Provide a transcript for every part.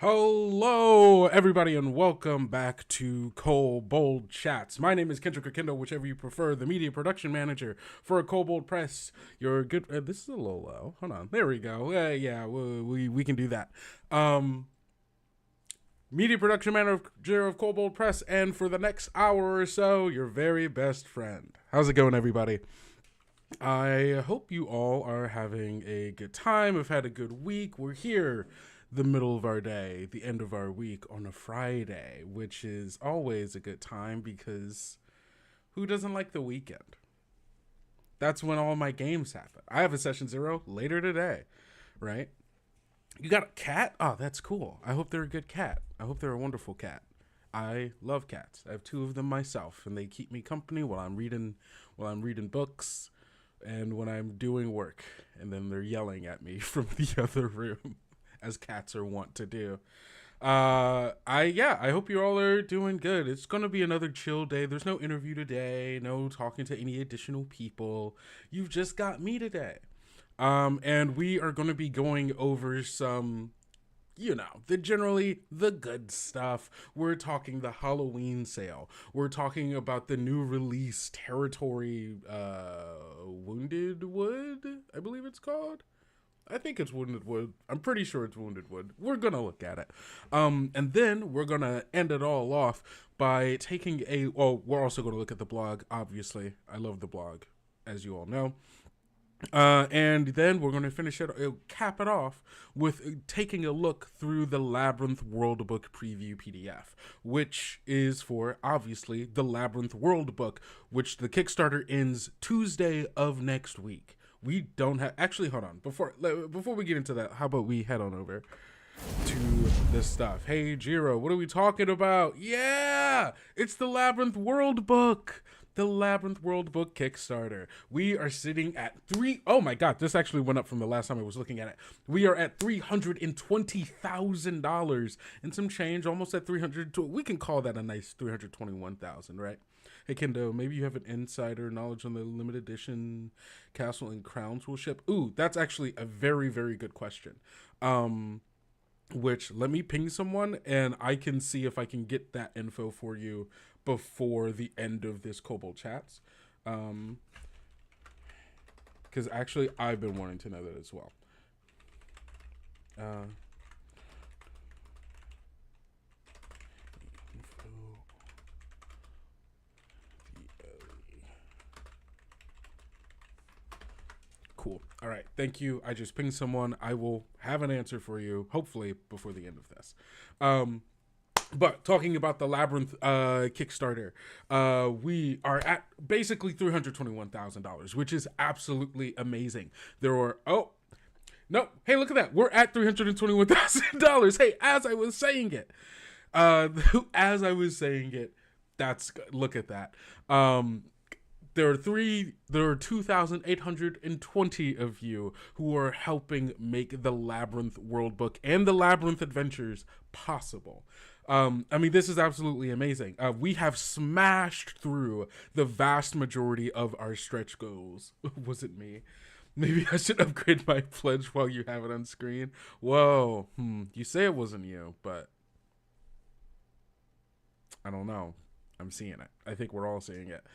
Hello, everybody, and welcome back to Kobold Chats. My name is Kendo, whichever you prefer, the media production manager for Kobold Press. You're good. This is a little low. Hold on. There we go. Yeah, we can do that. Media production manager of Kobold Press, and for the next hour or so, your very best friend. How's it going, everybody? I hope you all are having a good time. Have had a good week. We're here the middle of our day, the end of our week on a Friday, which is always a good time because who doesn't like the weekend? That's when all my games happen. I have a session 0 later today, right? You got a cat? Oh, that's cool. I hope they're a good cat. I hope they're a wonderful cat. I love cats. I have 2 of them myself, and they keep me company while I'm reading books and when I'm doing work, and then they're yelling at me from the other room, as cats are wont to do. I hope you all are doing good. It's gonna be another chill day. There's no interview today, no talking to any additional people. You've just got me today. And we are gonna be going over some, generally the good stuff. We're talking the Halloween sale. We're talking about the new release territory, Wounded Wood, I believe it's called. I think it's Wounded Wood. I'm pretty sure it's Wounded Wood. We're going to look at it. And then we're going to end it all off by taking we're also going to look at the blog, obviously. I love the blog, as you all know. And then we're going to cap it off with taking a look through the Labyrinth Worldbook Preview PDF, which is for, obviously, the Labyrinth Worldbook, which the Kickstarter ends Tuesday of next week. We don't have... Actually, hold on. Before we get into that, how about we head on over to this stuff. Hey, Jiro, what are we talking about? Yeah! It's the Labyrinth Worldbook! The Labyrinth Worldbook Kickstarter. We are sitting at oh my god, this actually went up from the last time I was looking at it. We are at $320,000 and some change, almost at 300. We can call that a nice 321,000, right? Hey, Kendo, maybe you have an insider knowledge on the limited edition Castle and Crowns will ship. Ooh, that's actually a very, very good question. Which, let me ping someone and I can see if I can get that info for you before the end of this Kobold Chats. Because actually, I've been wanting to know that as well. Cool. All right. Thank you. I just pinged someone. I will have an answer for you, hopefully, before the end of this. But talking about the Labyrinth Kickstarter, we are at basically $321,000, which is absolutely amazing. There were... Oh, no. Hey, look at that. We're at $321,000. Hey, as I was saying it. That's good. Look at that. There are 2,820 of you who are helping make the Labyrinth Worldbook and the Labyrinth Adventures possible. This is absolutely amazing. We have smashed through the vast majority of our stretch goals. Was it me? Maybe I should upgrade my pledge while you have it on screen. Whoa. You say it wasn't you, but I don't know. I'm seeing it. I think we're all seeing it.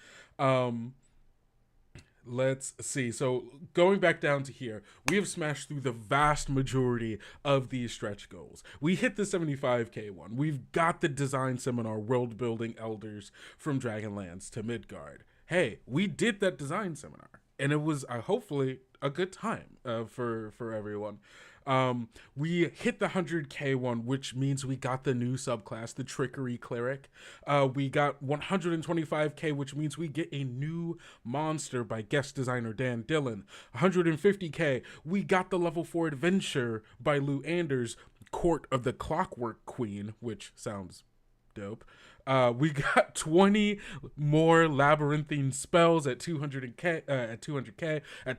Let's see. So going back down to here, we have smashed through the vast majority of these stretch goals. We hit the 75K one. We've got the design seminar, world building elders from Dragonlance to Midgard. Hey, we did that design seminar and it was hopefully a good time for everyone. We hit the 100K one, which means we got the new subclass, the Trickery Cleric. We got 125K, which means we get a new monster by guest designer Dan Dillon. 150K, we got the level 4 adventure by Lou Anders, Court of the Clockwork Queen, which sounds dope. We got 20 more labyrinthine spells at 200K. At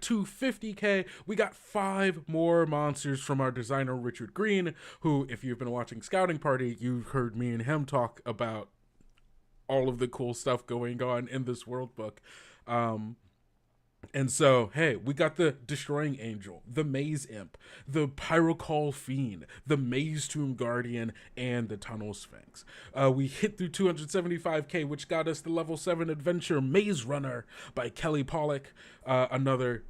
250K, we got 5 more monsters from our designer Richard Green, who, if you've been watching Scouting Party, you've heard me and him talk about all of the cool stuff going on in this world book. And so, hey, we got the Destroying Angel, the Maze Imp, the Pyrocall Fiend, the Maze Tomb Guardian, and the Tunnel Sphinx. We hit through 275k, which got us the level 7 adventure Maze Runner by Kelly Pollock, another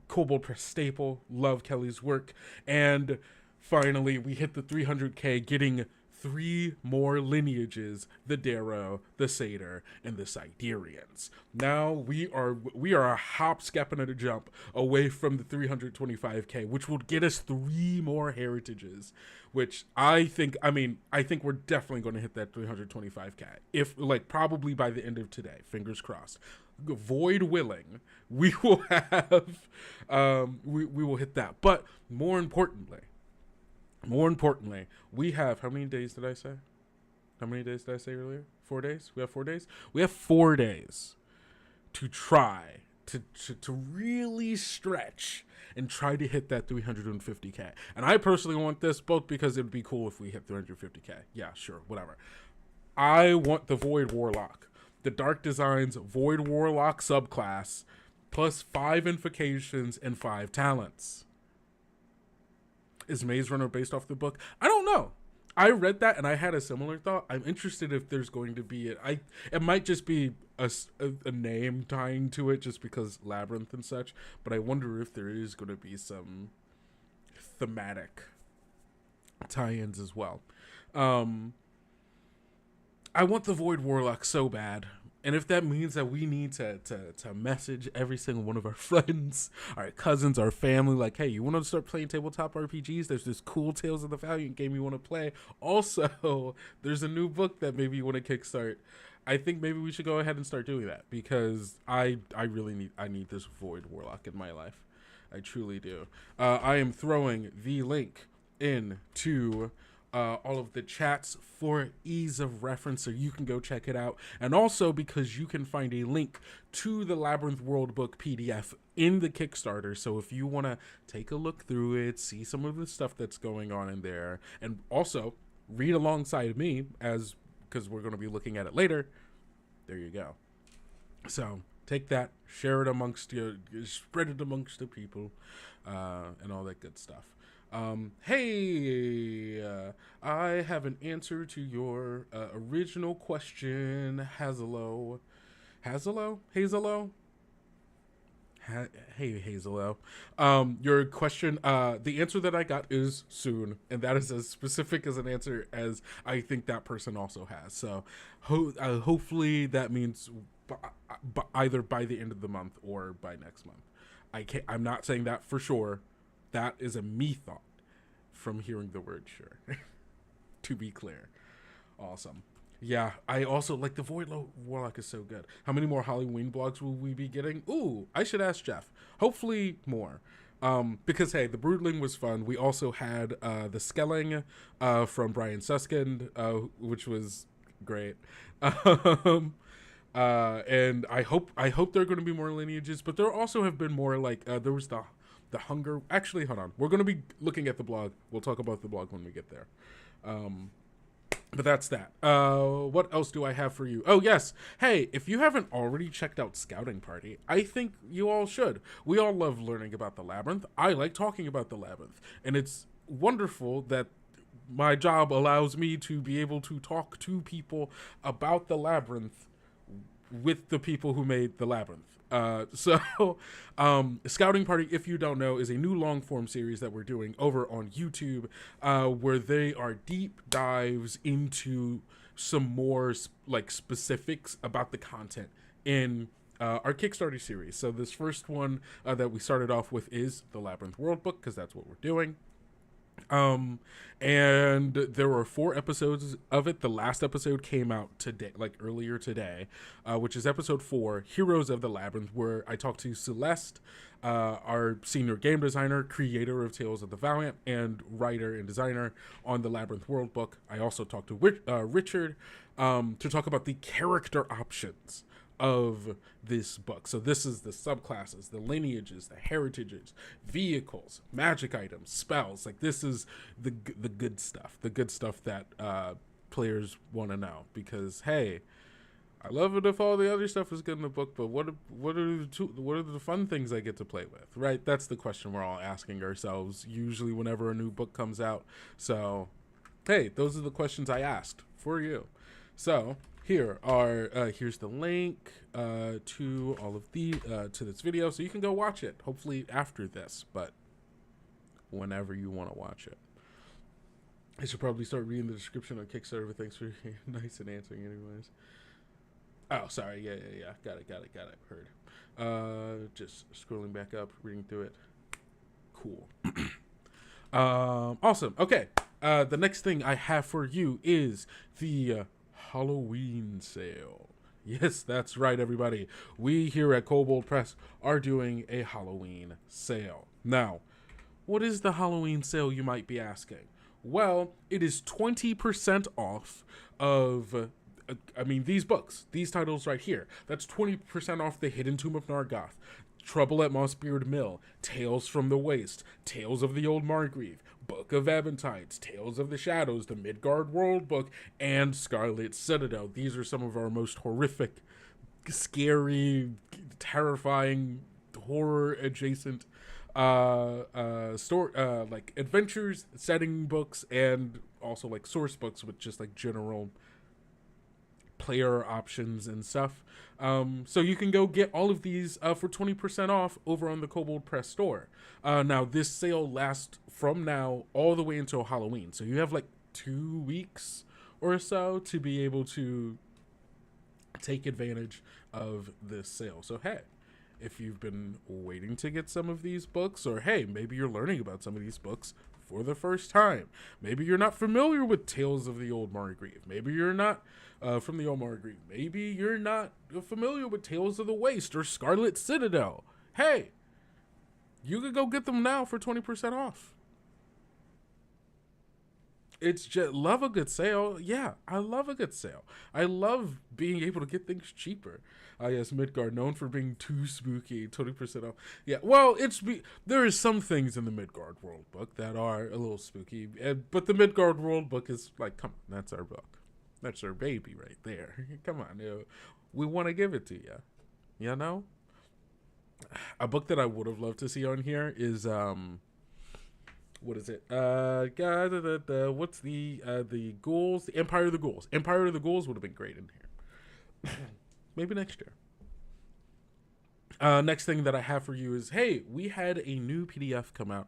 Kobold Press staple. Love Kelly's work. And finally, we hit the 300k, getting 3 more lineages: the Darrow, the Satyr, and the Siderians. Now we are a hop, skip, and a jump away from the 325k, which will get us 3 more heritages, which I think we're definitely going to hit that 325k. If, like, probably by the end of today, fingers crossed. Void willing, we will have we will hit that. But more importantly, we have, how many days did I say? How many days did I say earlier? 4 days? We have 4 days? We have 4 days to try to really stretch and try to hit that 350k. And I personally want this, both because it would be cool if we hit 350k. Yeah, sure, whatever. I want the Void Warlock. The Dark Designs Void Warlock subclass, plus 5 invocations and 5 talents. Is Maze Runner based off the book? I don't know. I read that and I had a similar thought. I'm interested if there's going to be it might just be a name tying to it just because Labyrinth and such, but I wonder if there is going to be some thematic tie-ins as well. I want the Void Warlock so bad. And if that means that we need to message every single one of our friends, our cousins, our family, like, hey, you want to start playing tabletop RPGs? There's this cool Tales of the Valiant game you want to play. Also, there's a new book that maybe you want to kickstart. I think maybe we should go ahead and start doing that, because I really need this Void Warlock in my life. I truly do. I am throwing the link into all of the chats for ease of reference, so you can go check it out, and also because you can find a link to the Labyrinth Worldbook PDF in the Kickstarter. So if you want to take a look through it, see some of the stuff that's going on in there, and also read alongside me, because we're going to be looking at it later, there you go. So take that, share it amongst spread it amongst the people, and all that good stuff. Hey, I have an answer to your original question, Hazelo. Hey, Hazelo. Your question, the answer that I got is soon, and that is as specific as an answer as I think that person also has. So hopefully that means either by the end of the month or by next month. I'm not saying that for sure. That is a me thought from hearing the word sure. To be clear. Awesome. Yeah, I also like the Void Warlock is so good. How many more Halloween blogs will we be getting? Ooh, I should ask Jeff. Hopefully more. Because, hey, the Broodling was fun. We also had the Skelling from Brian Suskind, which was great. And I hope there are going to be more lineages, but there also have been more, like, there was the hunger. Actually, hold on. We're going to be looking at the blog. We'll talk about the blog when we get there. But that's that. What else do I have for you? Oh, yes. Hey, if you haven't already checked out Scouting Party, I think you all should. We all love learning about the Labyrinth. I like talking about the Labyrinth. And it's wonderful that my job allows me to be able to talk to people about the Labyrinth with the people who made the Labyrinth. Scouting Party, if you don't know, is a new long form series that we're doing over on YouTube, where they are deep dives into some more like specifics about the content in our Kickstarter series. So this first one that we started off with is the Labyrinth Worldbook, because that's what we're doing. And there were 4 episodes of it. The last episode came out today, like earlier today, which is episode 4, Heroes of the Labyrinth, where I talked to Celeste, our senior game designer, creator of Tales of the Valiant, and writer and designer on the Labyrinth Worldbook. I also talked to Richard to talk about the character options of this book. So this is the subclasses, the lineages, the heritages, vehicles, magic items, spells. Like, this is the good stuff that players want to know, because hey, I love it if all the other stuff is good in the book, but what are the fun things I get to play with, right? That's the question we're all asking ourselves usually whenever a new book comes out. So, hey, those are the questions I asked for you. So here's the link to all of to this video, so you can go watch it. Hopefully after this, but whenever you want to watch it. I should probably start reading the description on Kickstarter. Thanks for nice and answering, anyways. Oh, sorry. Yeah. Got it. Heard. Just scrolling back up, reading through it. Cool. Awesome. Okay. The next thing I have for you is the Halloween sale. Yes, that's right, everybody. We here at Kobold Press are doing a Halloween sale. Now, what is the Halloween sale, you might be asking? Well, it is 20% off of, these books, these titles right here. That's 20% off The Hidden Tomb of Nargoth, Trouble at Mossbeard Mill, Tales from the Waste, Tales of the Old Margrave, Book of Eventides, Tales of the Shadows, the Midgard Worldbook, and Scarlet Citadel. These are some of our most horrific, scary, terrifying, horror-adjacent like adventures, setting books, and also like source books with just like general player options and stuff. So you can go get all of these for 20% off over on the Kobold Press store. Now this sale lasts from now all the way until Halloween, so you have like 2 weeks or so to be able to take advantage of this sale. So hey, if you've been waiting to get some of these books, or hey, maybe you're learning about some of these books for the first time. Maybe you're not familiar with Tales of the Old Margrave. Maybe you're not from the Old Margrave. Maybe you're not familiar with Tales of the Waste or Scarlet Citadel. Hey, you could go get them now for 20% off. It's just, love a good sale. Yeah, I love a good sale. I love being able to get things cheaper. Yes, Midgard, known for being too spooky, 20% off. Yeah, well, there is some things in the Midgard Worldbook that are a little spooky, but the Midgard Worldbook is like, come on, that's our book. That's our baby right there. Come on, we want to give it to you. You know? A book that I would have loved to see on here is, what is it? What's the Ghouls? The Empire of the Ghouls. Empire of the Ghouls would have been great in here. Maybe next year. Next thing that I have for you is, hey, we had a new PDF come out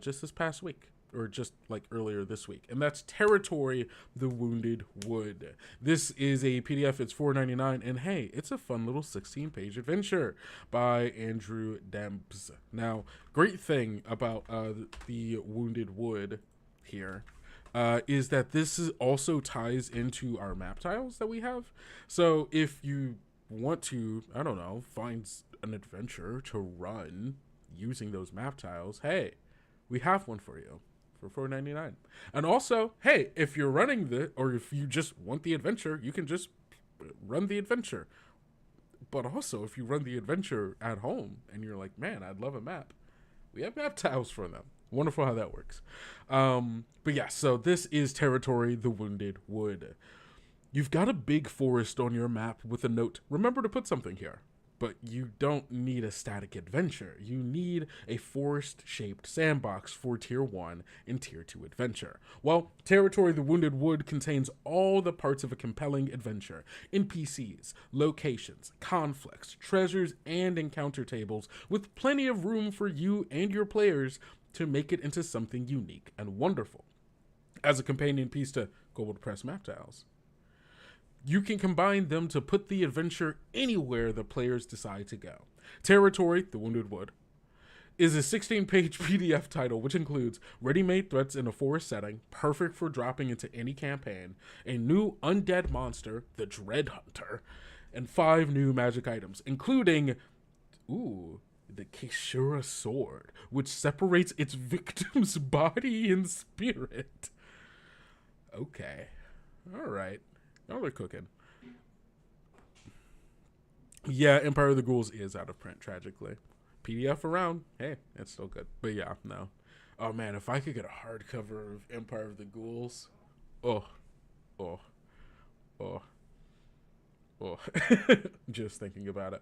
just this past week, or just like earlier this week, and that's Territory: The Wounded Wood. This is a PDF. It's $4.99, and hey, it's a fun little 16-page adventure by Andrew Dembs. Now, great thing about the Wounded Wood here is that this also ties into our map tiles that we have. So if you want to, I don't know, find an adventure to run using those map tiles, hey, we have one for you for $4.99. And also, hey, if you're running or if you just want the adventure, you can just run the adventure. But also, if you run the adventure at home and you're like, man, I'd love a map, we have map tiles for them. Wonderful how that works. But yeah, so this is Territory: The Wounded Wood. You've got a big forest on your map with a note, remember to put something here. But you don't need a static adventure. You need a forest-shaped sandbox for Tier 1 and Tier 2 adventure. Well, Territory: The Wounded Wood contains all the parts of a compelling adventure. NPCs, locations, conflicts, treasures, and encounter tables, with plenty of room for you and your players to make it into something unique and wonderful. As a companion piece to Kobold Press map tiles, you can combine them to put the adventure anywhere the players decide to go. Territory: The Wounded Wood is a 16-page PDF title which includes ready-made threats in a forest setting, perfect for dropping into any campaign, a new undead monster, the Dread Hunter, and 5 new magic items, including, the Kishura Sword, which separates its victim's body and spirit. Okay. Alright. Y'all are cooking. Yeah, Empire of the Ghouls is out of print, tragically. PDF around. Hey, it's still good. But yeah, no. Oh man, if I could get a hardcover of Empire of the Ghouls. Oh. Oh, just thinking about it.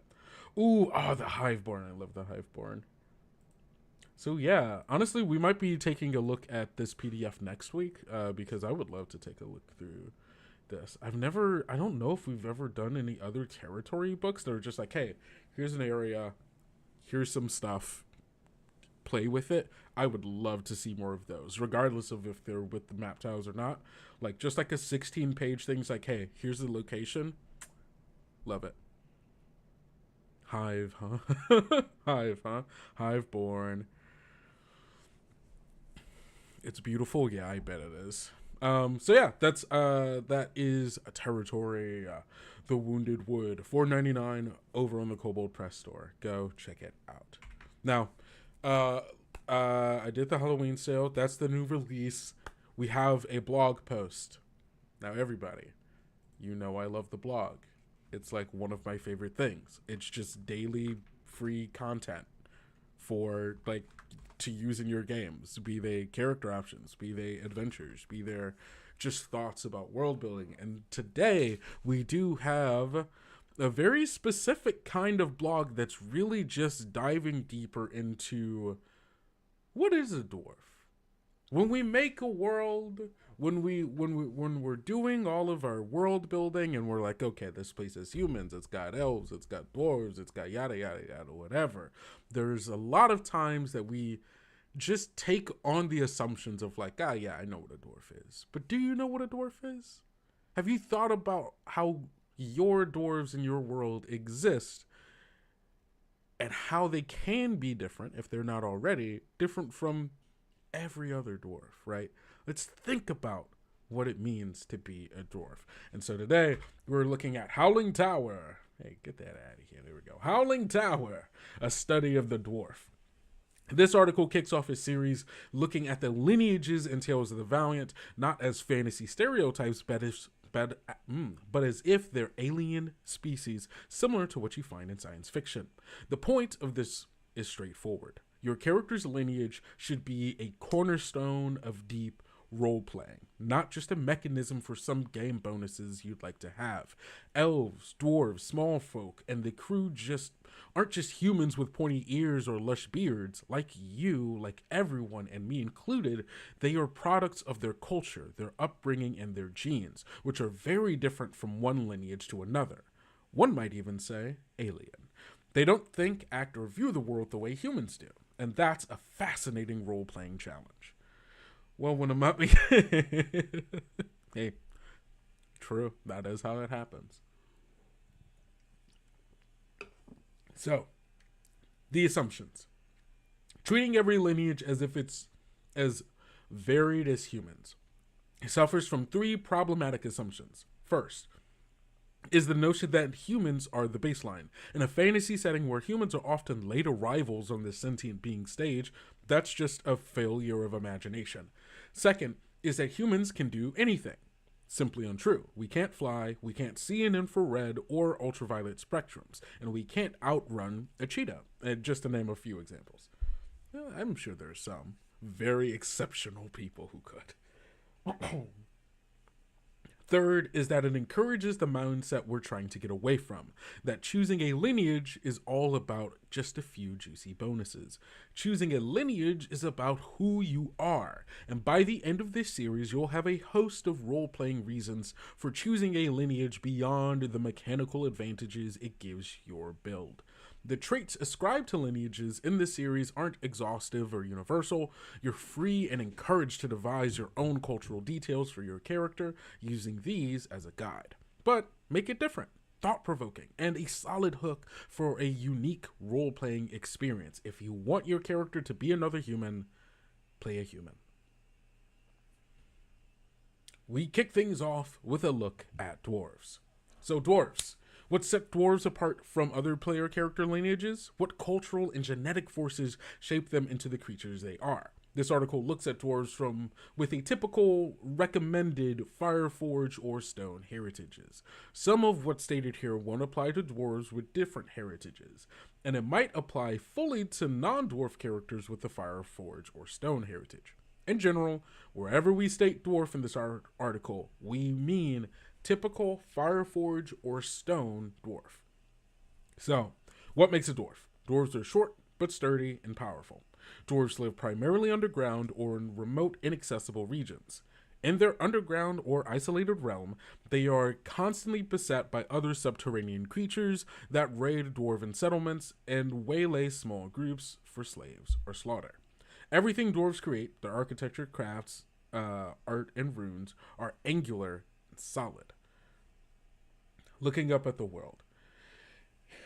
Ooh, oh, the Hiveborn. I love the Hiveborn. So yeah, honestly, we might be taking a look at this PDF next week because I would love to take a look through this. I don't know if we've ever done any other territory books that are just like, hey, here's an area, here's some stuff, play with it. I would love to see more of those, regardless of if they're with the map tiles or not. Like, just like a 16-page thing's like, hey, here's the location. Love it. Hive, huh? Hive, huh? Hiveborn. It's beautiful. Yeah, I bet it is. So yeah, that is a territory. The Wounded Wood, $4.99 over on the Kobold Press store. Go check it out. Now, I did the Halloween sale. That's the new release. We have a blog post. Now, everybody, you know I love the blog. It's like one of my favorite things. It's just daily free content for like to use in your games, be they character options, be they adventures, be there just thoughts about world building. And today we do have a very specific kind of blog that's really just diving deeper into what is a dwarf. When we make a world, when we're doing all of our world building and we're like, okay, this place has humans, it's got elves, it's got dwarves, it's got yada yada yada, whatever. There's a lot of times that we just take on the assumptions of like, yeah, I know what a dwarf is. But do you know what a dwarf is? Have you thought about how your dwarves in your world exist and how they can be different, if they're not already, different from every other dwarf, right? Let's think about what it means to be a dwarf. And so today we're looking at Howling Tower. Hey, get that out of here. There we go. Howling Tower, a study of the dwarf. This article kicks off a series looking at the lineages and tales of the Valiant, not as fantasy stereotypes, but as if they're alien species similar to what you find in science fiction. The point of this is straightforward. Your character's lineage should be a cornerstone of deep role-playing, not just a mechanism for some game bonuses you'd like to have. Elves, dwarves, small folk, and the crew aren't just humans with pointy ears or lush beards. Like you, like everyone, and me included, they are products of their culture, their upbringing, and their genes, which are very different from one lineage to another. One might even say alien. They don't think, act, or view the world the way humans do, and that's a fascinating role-playing challenge. Well, when I'm up, hey, true, that is how it happens. So, the assumptions. Treating every lineage as if it's as varied as humans. It suffers from three problematic assumptions. First, is the notion that humans are the baseline. In a fantasy setting where humans are often late arrivals on the sentient being stage, that's just a failure of imagination. Second, is that humans can do anything. Simply untrue. We can't fly, we can't see in infrared or ultraviolet spectrums, and we can't outrun a cheetah, just to name a few examples. I'm sure there's some very exceptional people who could. Third is that it encourages the mindset we're trying to get away from, that choosing a lineage is all about just a few juicy bonuses. Choosing a lineage is about who you are, and by the end of this series, you'll have a host of role-playing reasons for choosing a lineage beyond the mechanical advantages it gives your build. The traits ascribed to lineages in this series aren't exhaustive or universal. You're free and encouraged to devise your own cultural details for your character, using these as a guide. But make it different, thought-provoking, and a solid hook for a unique role-playing experience. If you want your character to be another human, play a human. We kick things off with a look at dwarves. So dwarves. What set dwarves apart from other player character lineages? What cultural and genetic forces shape them into the creatures they are? This article looks at dwarves with a typical recommended Fireforge or Stone heritages. Some of what's stated here won't apply to dwarves with different heritages, and it might apply fully to non-dwarf characters with the Fireforge or Stone heritage. In general, wherever we state dwarf in this article, we mean typical Fireforge or stone dwarf. So, what makes a dwarf? Dwarves are short but sturdy and powerful. Dwarves live primarily underground or in remote, inaccessible regions. In their underground or isolated realm, they are constantly beset by other subterranean creatures that raid dwarven settlements and waylay small groups for slaves or slaughter. Everything dwarves create, their architecture, crafts, art, and runes, are angular and solid. Looking up at the world.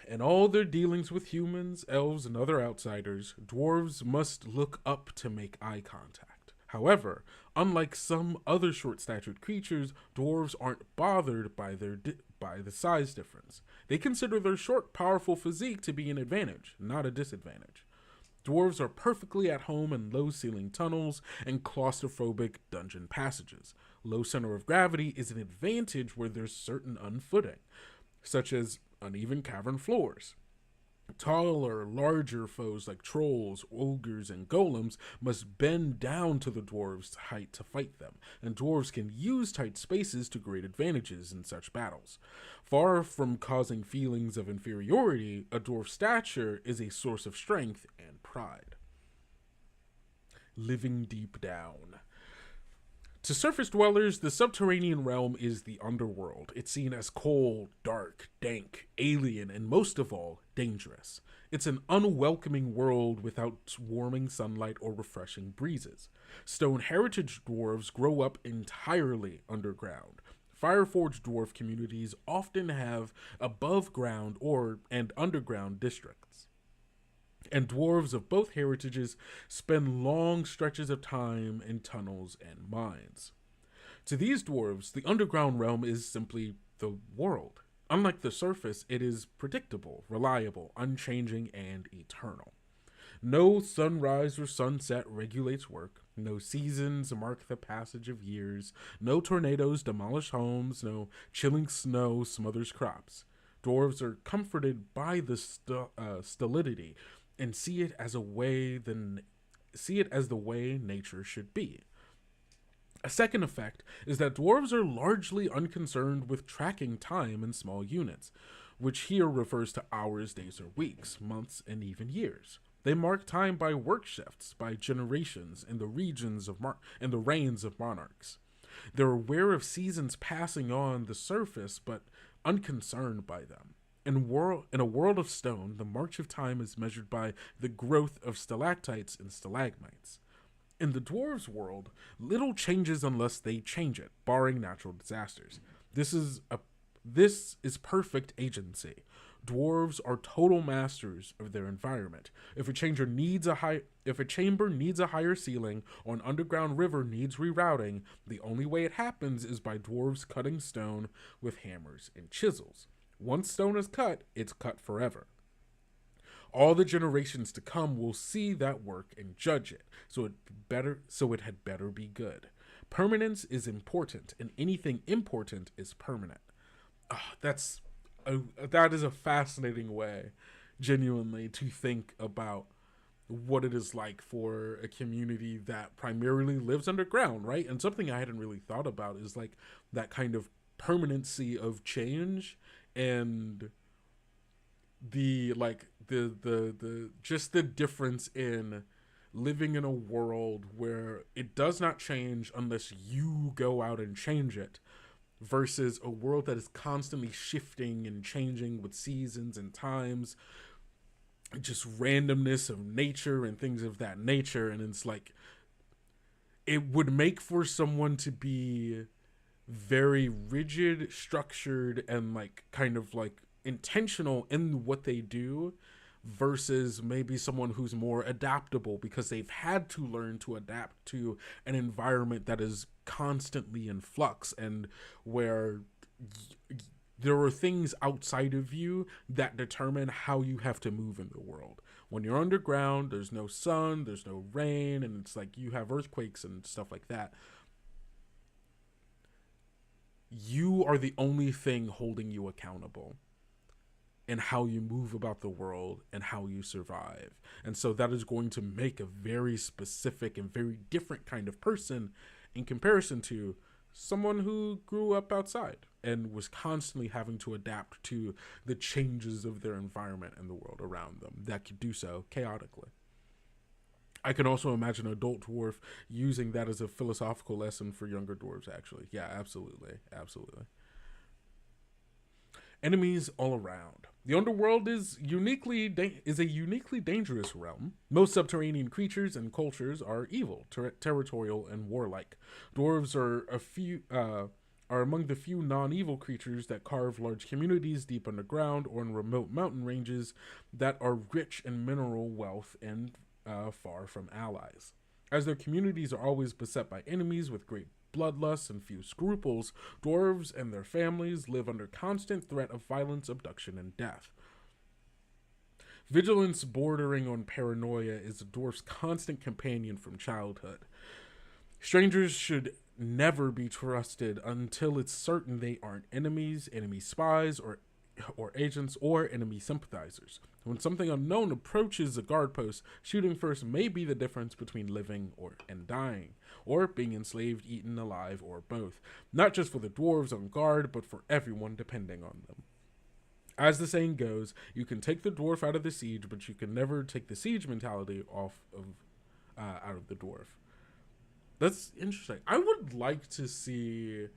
In all their dealings with humans, elves, and other outsiders, dwarves must look up to make eye contact. However, unlike some other short-statured creatures, dwarves aren't bothered by the size difference. They consider their short, powerful physique to be an advantage, not a disadvantage. Dwarves are perfectly at home in low-ceiling tunnels and claustrophobic dungeon passages. Low center of gravity is an advantage where there's certain unfooting, such as uneven cavern floors. Taller, larger foes like trolls, ogres, and golems must bend down to the dwarves' height to fight them, and dwarves can use tight spaces to great advantages in such battles. Far from causing feelings of inferiority, a dwarf's stature is a source of strength and pride. Living deep down. To surface dwellers, the subterranean realm is the underworld. It's seen as cold, dark, dank, alien, and most of all, dangerous. It's an unwelcoming world without warming sunlight or refreshing breezes. Stone heritage dwarves grow up entirely underground. Fireforge dwarf communities often have above ground and underground districts. And dwarves of both heritages spend long stretches of time in tunnels and mines. To these dwarves, the underground realm is simply the world. Unlike the surface, it is predictable, reliable, unchanging, and eternal. No sunrise or sunset regulates work. No seasons mark the passage of years. No tornadoes demolish homes. No chilling snow smothers crops. Dwarves are comforted by the stolidity and see it as the way nature should be. A second effect is that dwarves are largely unconcerned with tracking time in small units, which here refers to hours, days, or weeks, months, and even years. They mark time by work shifts, by generations, and the reigns of monarchs. They're aware of seasons passing on the surface, but unconcerned by them. In a world of stone, the march of time is measured by the growth of stalactites and stalagmites. In the dwarves' world, little changes unless they change it, barring natural disasters. This is perfect agency. Dwarves are total masters of their environment. If a chamber needs a higher ceiling or an underground river needs rerouting, the only way it happens is by dwarves cutting stone with hammers and chisels. Once stone is cut, it's cut forever. All the generations to come will see that work and judge it, so it had better be good. Permanence is important, and anything important is permanent. That is a fascinating way, genuinely, to think about what it is like for a community that primarily lives underground, right? And something I hadn't really thought about is like that kind of permanency of change and the just the difference in living in a world where it does not change unless you go out and change it, versus a world that is constantly shifting and changing with seasons and times, just randomness of nature and things of that nature. And it's like, it would make for someone to be very rigid, structured, and like kind of like intentional in what they do, versus maybe someone who's more adaptable because they've had to learn to adapt to an environment that is constantly in flux, and where there are things outside of you that determine how you have to move in the world. When you're underground, there's no sun, there's no rain, and it's like you have earthquakes and stuff like that. You are the only thing holding you accountable in how you move about the world and how you survive. And so that is going to make a very specific and very different kind of person in comparison to someone who grew up outside and was constantly having to adapt to the changes of their environment and the world around them that could do so chaotically. I can also imagine an adult dwarf using that as a philosophical lesson for younger dwarves, actually. Yeah, absolutely. Absolutely. Enemies all around. The underworld is a uniquely dangerous realm. Most subterranean creatures and cultures are evil, territorial, and warlike. Dwarves are among the few non-evil creatures that carve large communities deep underground or in remote mountain ranges that are rich in mineral wealth and far from allies. As their communities are always beset by enemies with great bloodlust and few scruples, dwarves and their families live under constant threat of violence, abduction, and death. Vigilance bordering on paranoia is a dwarf's constant companion from childhood. Strangers should never be trusted until it's certain they aren't enemies, enemy spies, or agents, or enemy sympathizers. When something unknown approaches a guard post, shooting first may be the difference between living and dying, or being enslaved, eaten alive, or both. Not just for the dwarves on guard, but for everyone depending on them. As the saying goes, you can take the dwarf out of the siege, but you can never take the siege mentality out of the dwarf. That's interesting. I would like to see,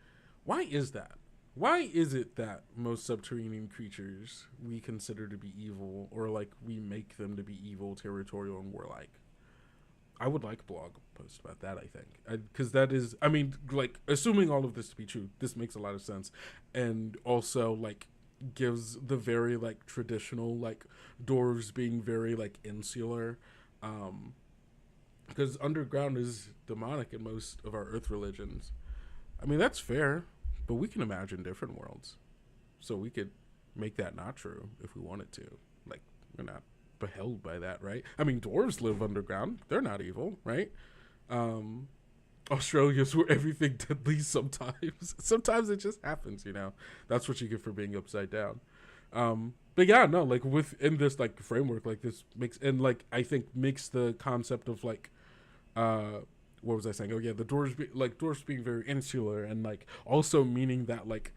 why is that? Why is it that most subterranean creatures we consider to be evil, or like we make them to be evil, territorial, and warlike? I would like a blog post about that, I think. Because that is, I mean, like, assuming all of this to be true, this makes a lot of sense. And also, like, gives the very, like, traditional, like, dwarves being very, like, insular. Because underground is demonic in most of our earth religions. I mean, that's fair. But we can imagine different worlds. So we could make that not true if we wanted to. Like, we're not beheld by that, right? I mean, dwarves live underground. They're not evil, right? Australia's where everything deadly sometimes. Sometimes it just happens, you know? That's what you get for being upside down. But yeah, no, like, within this, like, framework, like, this makes, and, like, I think makes the concept of, like, what was I saying? Oh yeah, the dwarves being very insular, and like also meaning that like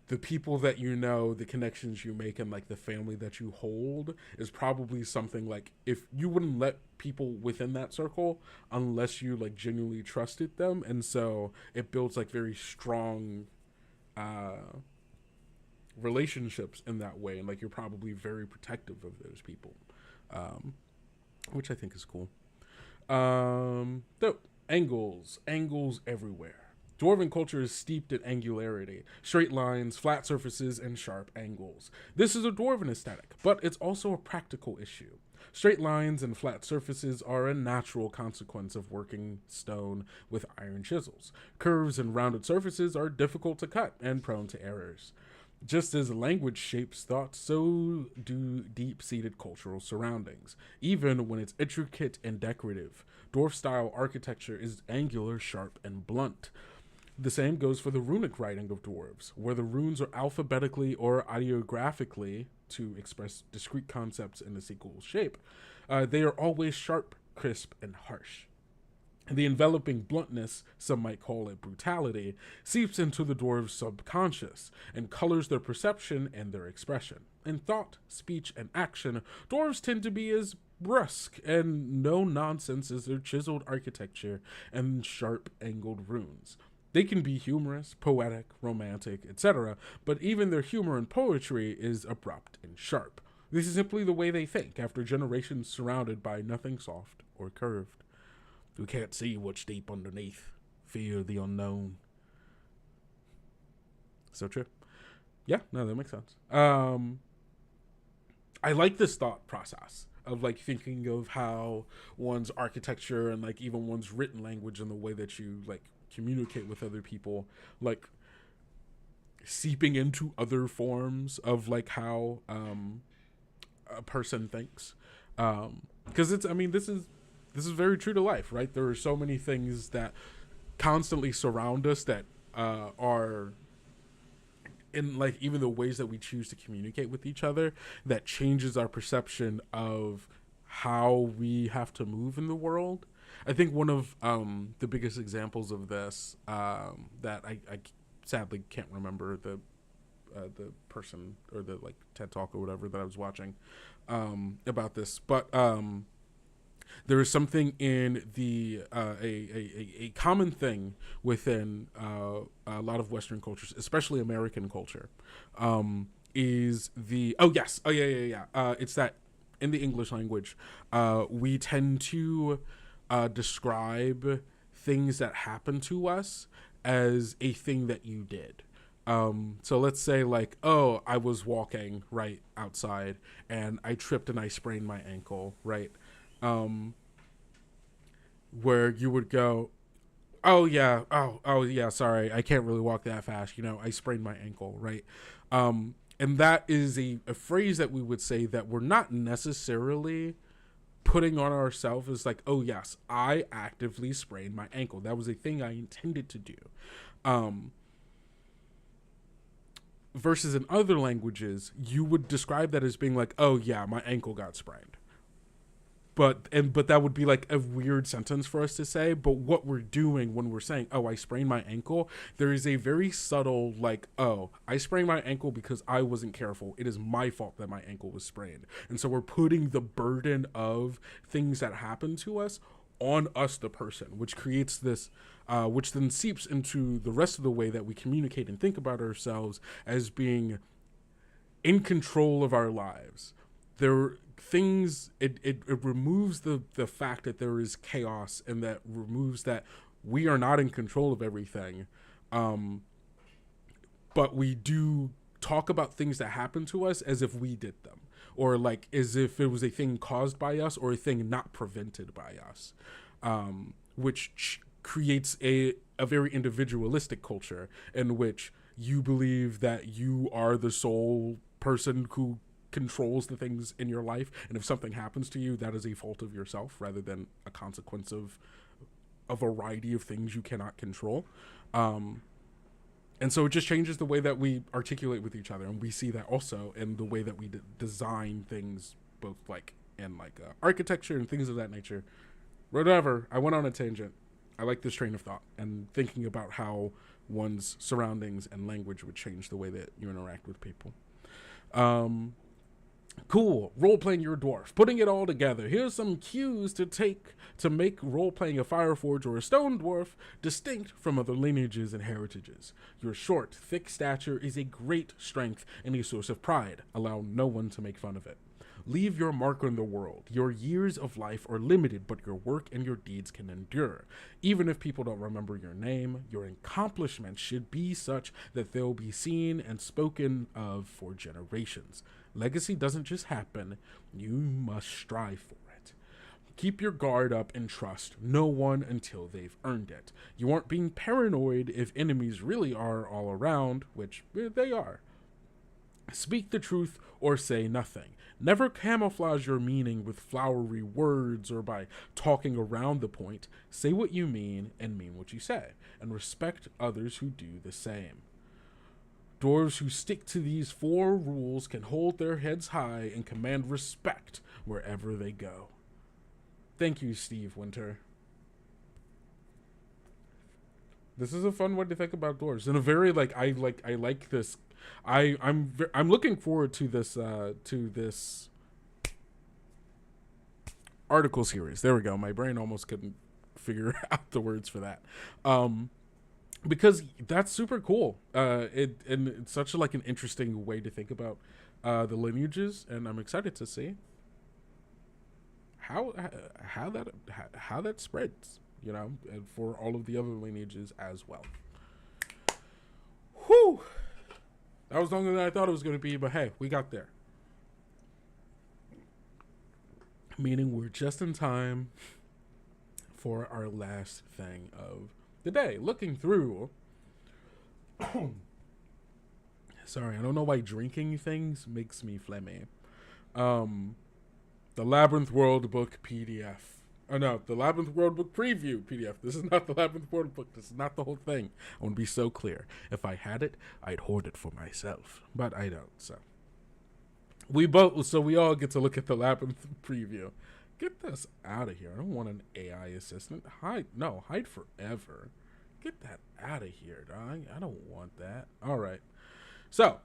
the people that you know, the connections you make, and like the family that you hold is probably something like, if you wouldn't let people within that circle unless you like genuinely trusted them, and so it builds like very strong relationships in that way, and like you're probably very protective of those people, which I think is cool. Angles everywhere. Dwarven culture is steeped in angularity, straight lines, flat surfaces, and sharp angles. This is a dwarven aesthetic, but it's also a practical issue. Straight lines and flat surfaces are a natural consequence of working stone with iron chisels. Curves and rounded surfaces are difficult to cut and prone to errors. Just as language shapes thought, so do deep-seated cultural surroundings, even when it's intricate and decorative. Dwarf-style architecture is angular, sharp, and blunt. The same goes for the runic writing of dwarves, where the runes are alphabetically or ideographically to express discrete concepts in a sequel shape. They are always sharp, crisp, and harsh. The enveloping bluntness, some might call it brutality, seeps into the dwarves' subconscious and colors their perception and their expression. In thought, speech, and action, dwarves tend to be as brusque and no-nonsense as their chiseled architecture and sharp-angled runes. They can be humorous, poetic, romantic, etc., but even their humor and poetry is abrupt and sharp. This is simply the way they think after generations surrounded by nothing soft or curved. We can't see what's deep underneath. Fear the unknown. So true. Yeah, no, that makes sense. I like this thought process of like thinking of how one's architecture and like even one's written language and the way that you like communicate with other people, like seeping into other forms of like how a person thinks. Because it's, I mean, this is very true to life, right? There are so many things that constantly surround us that are in like even the ways that we choose to communicate with each other that changes our perception of how we have to move in the world. I think one of the biggest examples of this that I sadly can't remember the person or the like TED Talk or whatever that I was watching about this, but there is something in the a common thing within a lot of Western cultures, especially American culture, is the it's that in the English language we tend to describe things that happen to us as a thing that you did. So let's say like, oh, I was walking right outside and I tripped and I sprained my ankle, right? Where you would go, oh yeah, sorry, I can't really walk that fast. I sprained my ankle, right? And that is a phrase that we would say that we're not necessarily putting on ourselves as like, oh yes, I actively sprained my ankle. That was a thing I intended to do. Versus in other languages, you would describe that as being like, oh yeah, my ankle got sprained. But that would be like a weird sentence for us to say. But what we're doing when we're saying, oh, I sprained my ankle, there is a very subtle like, oh, I sprained my ankle because I wasn't careful. It is my fault that my ankle was sprained. And so we're putting the burden of things that happen to us on us, the person, which creates this, which then seeps into the rest of the way that we communicate and think about ourselves as being in control of our lives. It removes the fact that there is chaos, and that removes that we are not in control of everything. But we do talk about things that happen to us as if we did them, or like as if it was a thing caused by us or a thing not prevented by us, which creates a very individualistic culture in which you believe that you are the sole person who controls the things in your life, and if something happens to you, that is a fault of yourself rather than a consequence of a variety of things you cannot control. And so it just changes the way that we articulate with each other, and we see that also in the way that we design things, both like in like architecture and things of that nature. Whatever, I went on a tangent. I like this train of thought and thinking about how one's surroundings and language would change the way that you interact with people. Cool. Role-playing your dwarf. Putting it all together. Here's some cues to take to make role-playing a Fireforge or a Stone Dwarf distinct from other lineages and heritages. Your short, thick stature is a great strength and a source of pride. Allow no one to make fun of it. Leave your mark on the world. Your years of life are limited, but your work and your deeds can endure. Even if people don't remember your name, your accomplishments should be such that they'll be seen and spoken of for generations. Legacy doesn't just happen. You must strive for it. Keep your guard up and trust no one until they've earned it. You aren't being paranoid if enemies really are all around, which they are. Speak the truth or say nothing. Never camouflage your meaning with flowery words or by talking around the point. Say what you mean and mean what you say, and respect others who do the same. Dwarves who stick to these 4 rules can hold their heads high and command respect wherever they go. Thank you, Steve Winter. This is a fun way to think about dwarves, and a very I like this. I'm looking forward to this article series. There we go. My brain almost couldn't figure out the words for that. Because that's super cool. And it's such an interesting way to think about the lineages, and I'm excited to see how that spreads, and for all of the other lineages as well. Whew. That was longer than I thought it was going to be, but hey, we got there. Meaning we're just in time for our last thing of the day. Looking through. Sorry, I don't know why drinking things makes me phlegmy. The Labyrinth Worldbook PDF. Oh no, the Labyrinth Worldbook Preview PDF. This is not the Labyrinth Worldbook. This is not the whole thing. I want to be so clear. If I had it, I'd hoard it for myself. But I don't, so. We all get to look at the Labyrinth Preview. Get this out of here. I don't want an AI assistant. Hide. No, hide forever. Get that out of here, dog. I don't want that. All right. So,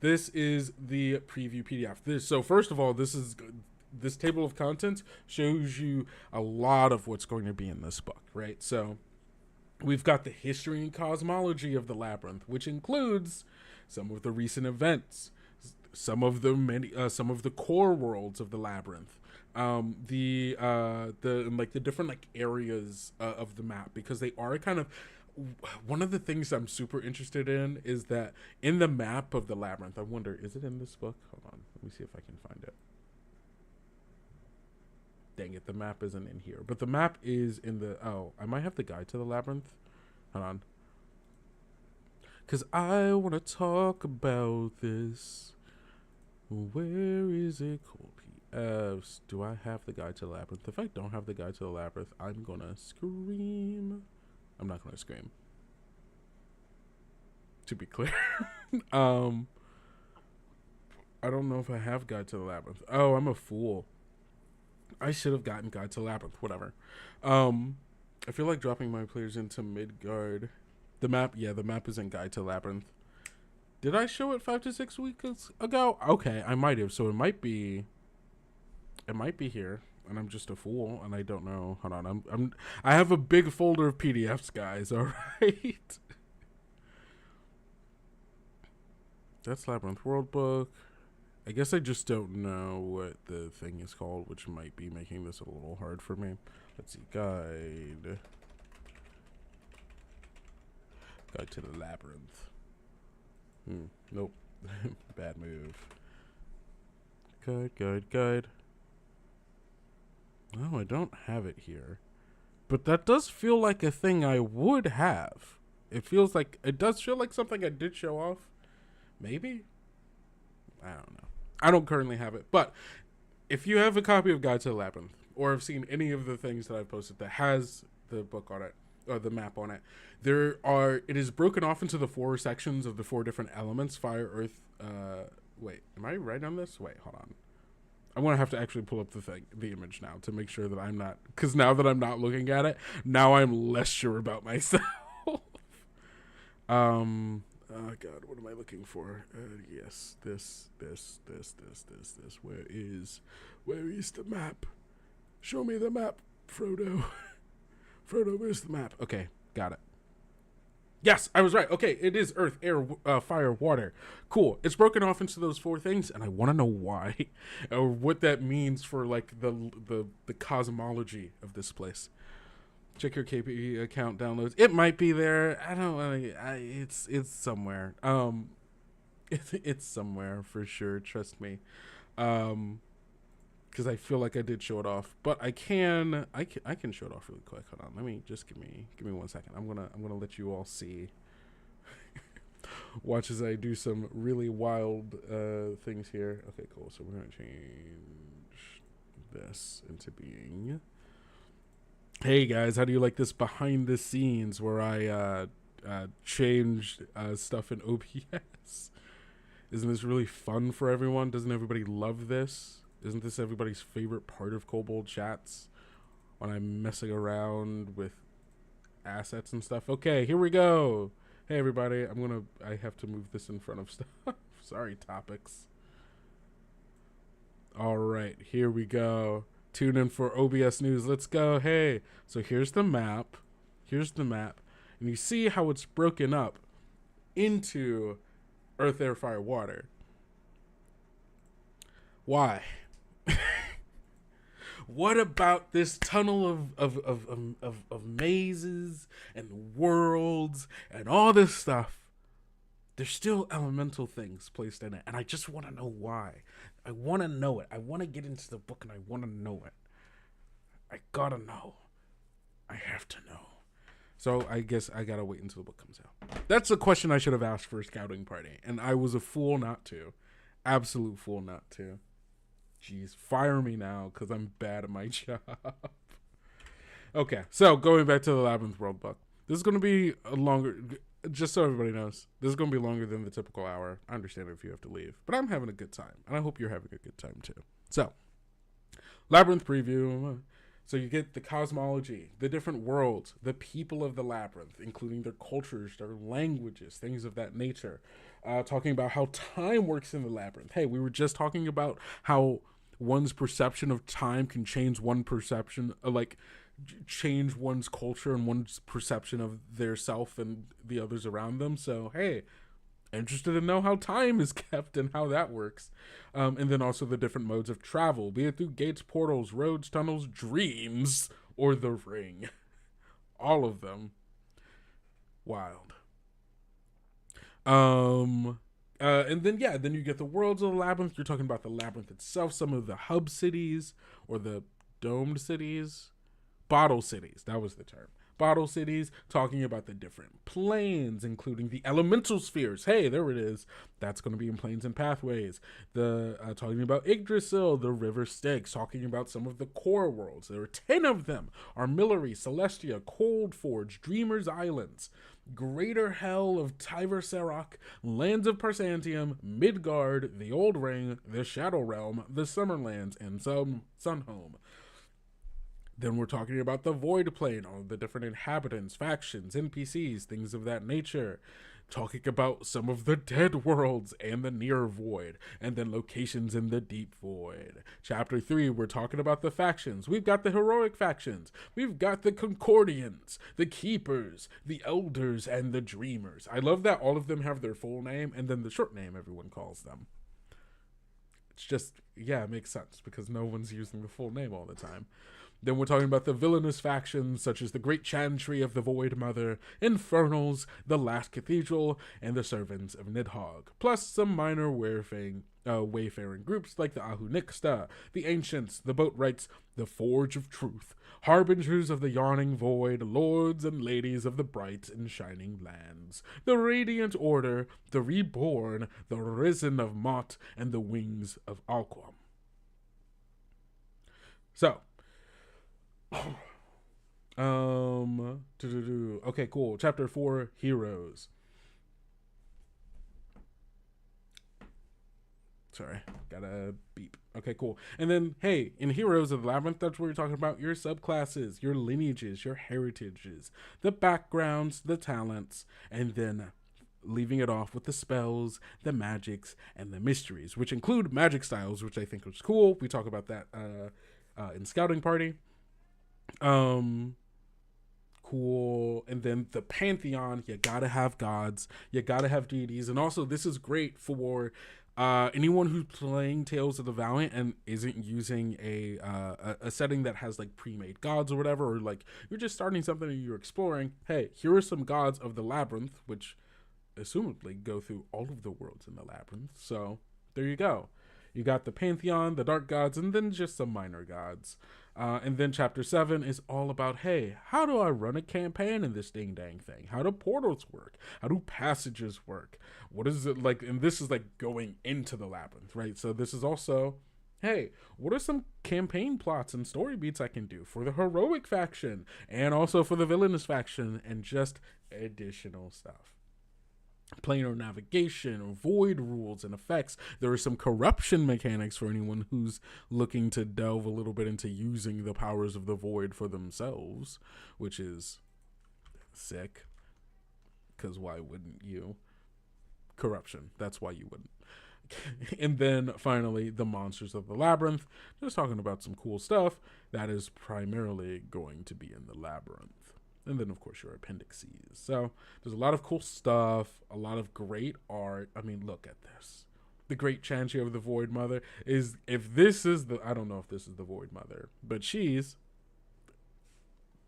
this is the preview PDF. So, first of all, this table of contents shows you a lot of what's going to be in this book, right? So, we've got the history and cosmology of the Labyrinth, which includes some of the recent events, some of the core worlds of the Labyrinth, the different like areas of the map, because they are kind of one of the things I'm super interested in is that in the map of the Labyrinth, I wonder, is it in this book? Hold on, let me see if I can find it. Dang it, the map isn't in here, but the map is in the, I might have the guide to the Labyrinth. Hold on, because I want to talk about this. Where is it? Cool PFs. Do I have the guide to the Labyrinth? If I don't have the guide to the Labyrinth, I'm gonna scream. I'm not gonna scream, to be clear. I don't know if I have guide to the Labyrinth. Oh, I'm a fool. I should have gotten guide to the Labyrinth. Whatever. I feel like dropping my players into Midgard. The map is in guide to the Labyrinth. Did I show it 5 to 6 weeks ago? Okay, I might have. So it might be here, and I'm just a fool, and I don't know. Hold on, I have a big folder of PDFs, guys. All right. That's Labyrinth Worldbook. I guess I just don't know what the thing is called, which might be making this a little hard for me. Let's see, guide to the Labyrinth. Nope. Bad move. Guide. No, I don't have it here. But that does feel like a thing I would have. It does feel like something I did show off. Maybe? I don't know. I don't currently have it. But if you have a copy of Guide to the Labyrinth, or have seen any of the things that I've posted that has the book on it, or the map on it, it is broken off into the 4 sections of the 4 different elements: fire, earth. Wait, am I right on this? Wait, hold on. I'm gonna have to actually pull up the image now to make sure that I'm not, because now that I'm not looking at it, now I'm less sure about myself. Oh God, what am I looking for? Yes, this. Where is the map? Show me the map, Frodo. Frodo, where's the map? Okay, got it. Yes, I was right. Okay, it is earth, air, fire, water. Cool. It's broken off into those 4 things, and I want to know why, or what that means for like the cosmology of this place. Check your KP account downloads. It might be there. I don't know. It's somewhere. It's somewhere for sure. Trust me. Because I feel like I did show it off, but I can show it off really quick. Hold on, let me just give me 1 second. I'm gonna let you all see. Watch as I do some really wild things here. Okay, cool. So we're gonna change this into being. Hey guys, how do you like this behind the scenes where I changed stuff in OBS? Isn't this really fun for everyone? Doesn't everybody love this? Isn't this everybody's favorite part of Kobold Chats? When I'm messing around with assets and stuff. Okay, here we go. Hey everybody, I have to move this in front of stuff. Sorry, topics. All right, here we go. Tune in for OBS news. Let's go. Hey, so here's the map. And you see how it's broken up into earth, air, fire, water. Why? What about this tunnel of mazes and worlds and all this stuff? There's still elemental things placed in it, and I just want to know why. I want to know it. I want to get into the book, and I want to know it. I gotta know. I have to know. So I guess I gotta wait until the book comes out. That's a question I should have asked for a scouting party, and I was a fool not to. Absolute fool not to. Jeez, fire me now, because I'm bad at my job. Okay, so going back to the Labyrinth Worldbook. This is going to be a longer, just so everybody knows, this is going to be longer than the typical hour. I understand if you have to leave, but I'm having a good time, and I hope you're having a good time too. So, Labyrinth Preview. So you get the cosmology, the different worlds, the people of the labyrinth, including their cultures, their languages, things of that nature. Talking about how time works in the labyrinth. Hey, we were just talking about how one's perception of time can change one perception, change one's culture and one's perception of their self and the others around them. So, hey, interested to know how time is kept and how that works. And then also the different modes of travel, be it through gates, portals, roads, tunnels, dreams, or the ring. All of them. Wild. And then then you get the worlds of the labyrinth. You're talking about the labyrinth itself, some of the hub cities or the domed cities. Bottle cities, that was the term. Bottle cities, talking about the different planes, including the elemental spheres. Hey, there it is. That's going to be in planes and pathways. The talking about Yggdrasil, the river Styx, talking about some of the core worlds. There are 10 of them. Armillary, Celestia, Cold Forge, Dreamers Islands, Greater Hell of Tiver Serok, Lands of Parsantium, Midgard, the Old Ring, the Shadow Realm, the Summerlands, and some Sunhome. Then we're talking about the Void Plane, all the different inhabitants, factions, NPCs, things of that nature. Talking about some of the dead worlds and the near void, and then locations in the deep void. Chapter 3, we're talking about the factions. We've got the heroic factions. We've got the Concordians, the Keepers, the Elders, and the Dreamers. I love that all of them have their full name and then the short name everyone calls them. It's just, it makes sense because no one's using the full name all the time. Then we're talking about the villainous factions, such as the Great Chantry of the Void Mother, Infernals, the Last Cathedral, and the Servants of Nidhogg, plus some minor wayfaring groups like the Ahu Nixta, the Ancients, the Boatwrights, the Forge of Truth, Harbingers of the Yawning Void, Lords and Ladies of the Bright and Shining Lands, the Radiant Order, the Reborn, the Risen of Mott, and the Wings of Alquam. So, okay, cool. Chapter 4, Heroes. Sorry, gotta beep. Okay, cool. And then, hey, in Heroes of the Labyrinth, that's where you're talking about your subclasses, your lineages, your heritages, the backgrounds, the talents, and then leaving it off with the spells, the magics, and the mysteries, which include magic styles, which I think was cool. We talk about that in Scouting Party. Cool. And then the Pantheon, you gotta have gods, you gotta have deities, and also this is great for anyone who's playing Tales of the Valiant and isn't using a setting that has like pre-made gods or whatever, or like you're just starting something and you're exploring. Hey, here are some gods of the Labyrinth, which assumably go through all of the worlds in the Labyrinth. So there you go. You got the Pantheon, the Dark Gods, and then just some minor gods. And then Chapter 7 is all about, hey, how do I run a campaign in this ding-dang thing? How do portals work? How do passages work? What is it like? And this is like going into the Labyrinth, right? So this is also, hey, what are some campaign plots and story beats I can do for the heroic faction and also for the villainous faction and just additional stuff. Planar navigation, void rules and effects. There are some corruption mechanics for anyone who's looking to delve a little bit into using the powers of the void for themselves, which is sick. Because why wouldn't you? Corruption. That's why you wouldn't. And then finally, the monsters of the labyrinth. Just talking about some cool stuff that is primarily going to be in the labyrinth. And then, of course, your appendices. So there's a lot of cool stuff, a lot of great art. I mean, look at this. The Great Chantry of the Void Mother is, if this is the, I don't know if this is the Void Mother, but she's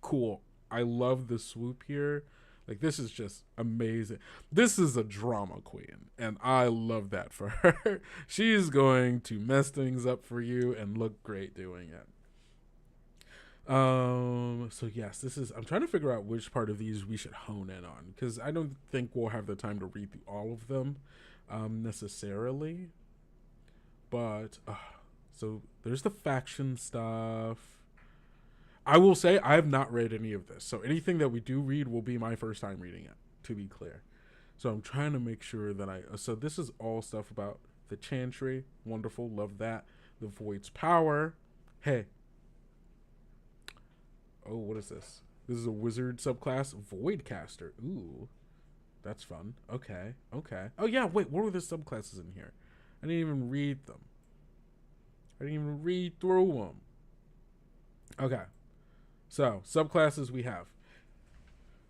cool. I love the swoop here. Like, this is just amazing. This is a drama queen, and I love that for her. She's going to mess things up for you and look great doing it. So yes, this is, I'm trying to figure out which part of these we should hone in on, because I don't think we'll have the time to read through all of them, necessarily, but, so there's the faction stuff. I will say I have not read any of this, so anything that we do read will be my first time reading it, to be clear. So I'm trying to make sure that so this is all stuff about the Chantry. Wonderful. Love that. The Void's power. Hey. Oh, what is this? This is a wizard subclass, Voidcaster. Ooh, that's fun. Okay. Oh yeah, wait, what were the subclasses in here? I didn't even read them. I didn't even read through them. Okay. So, subclasses we have.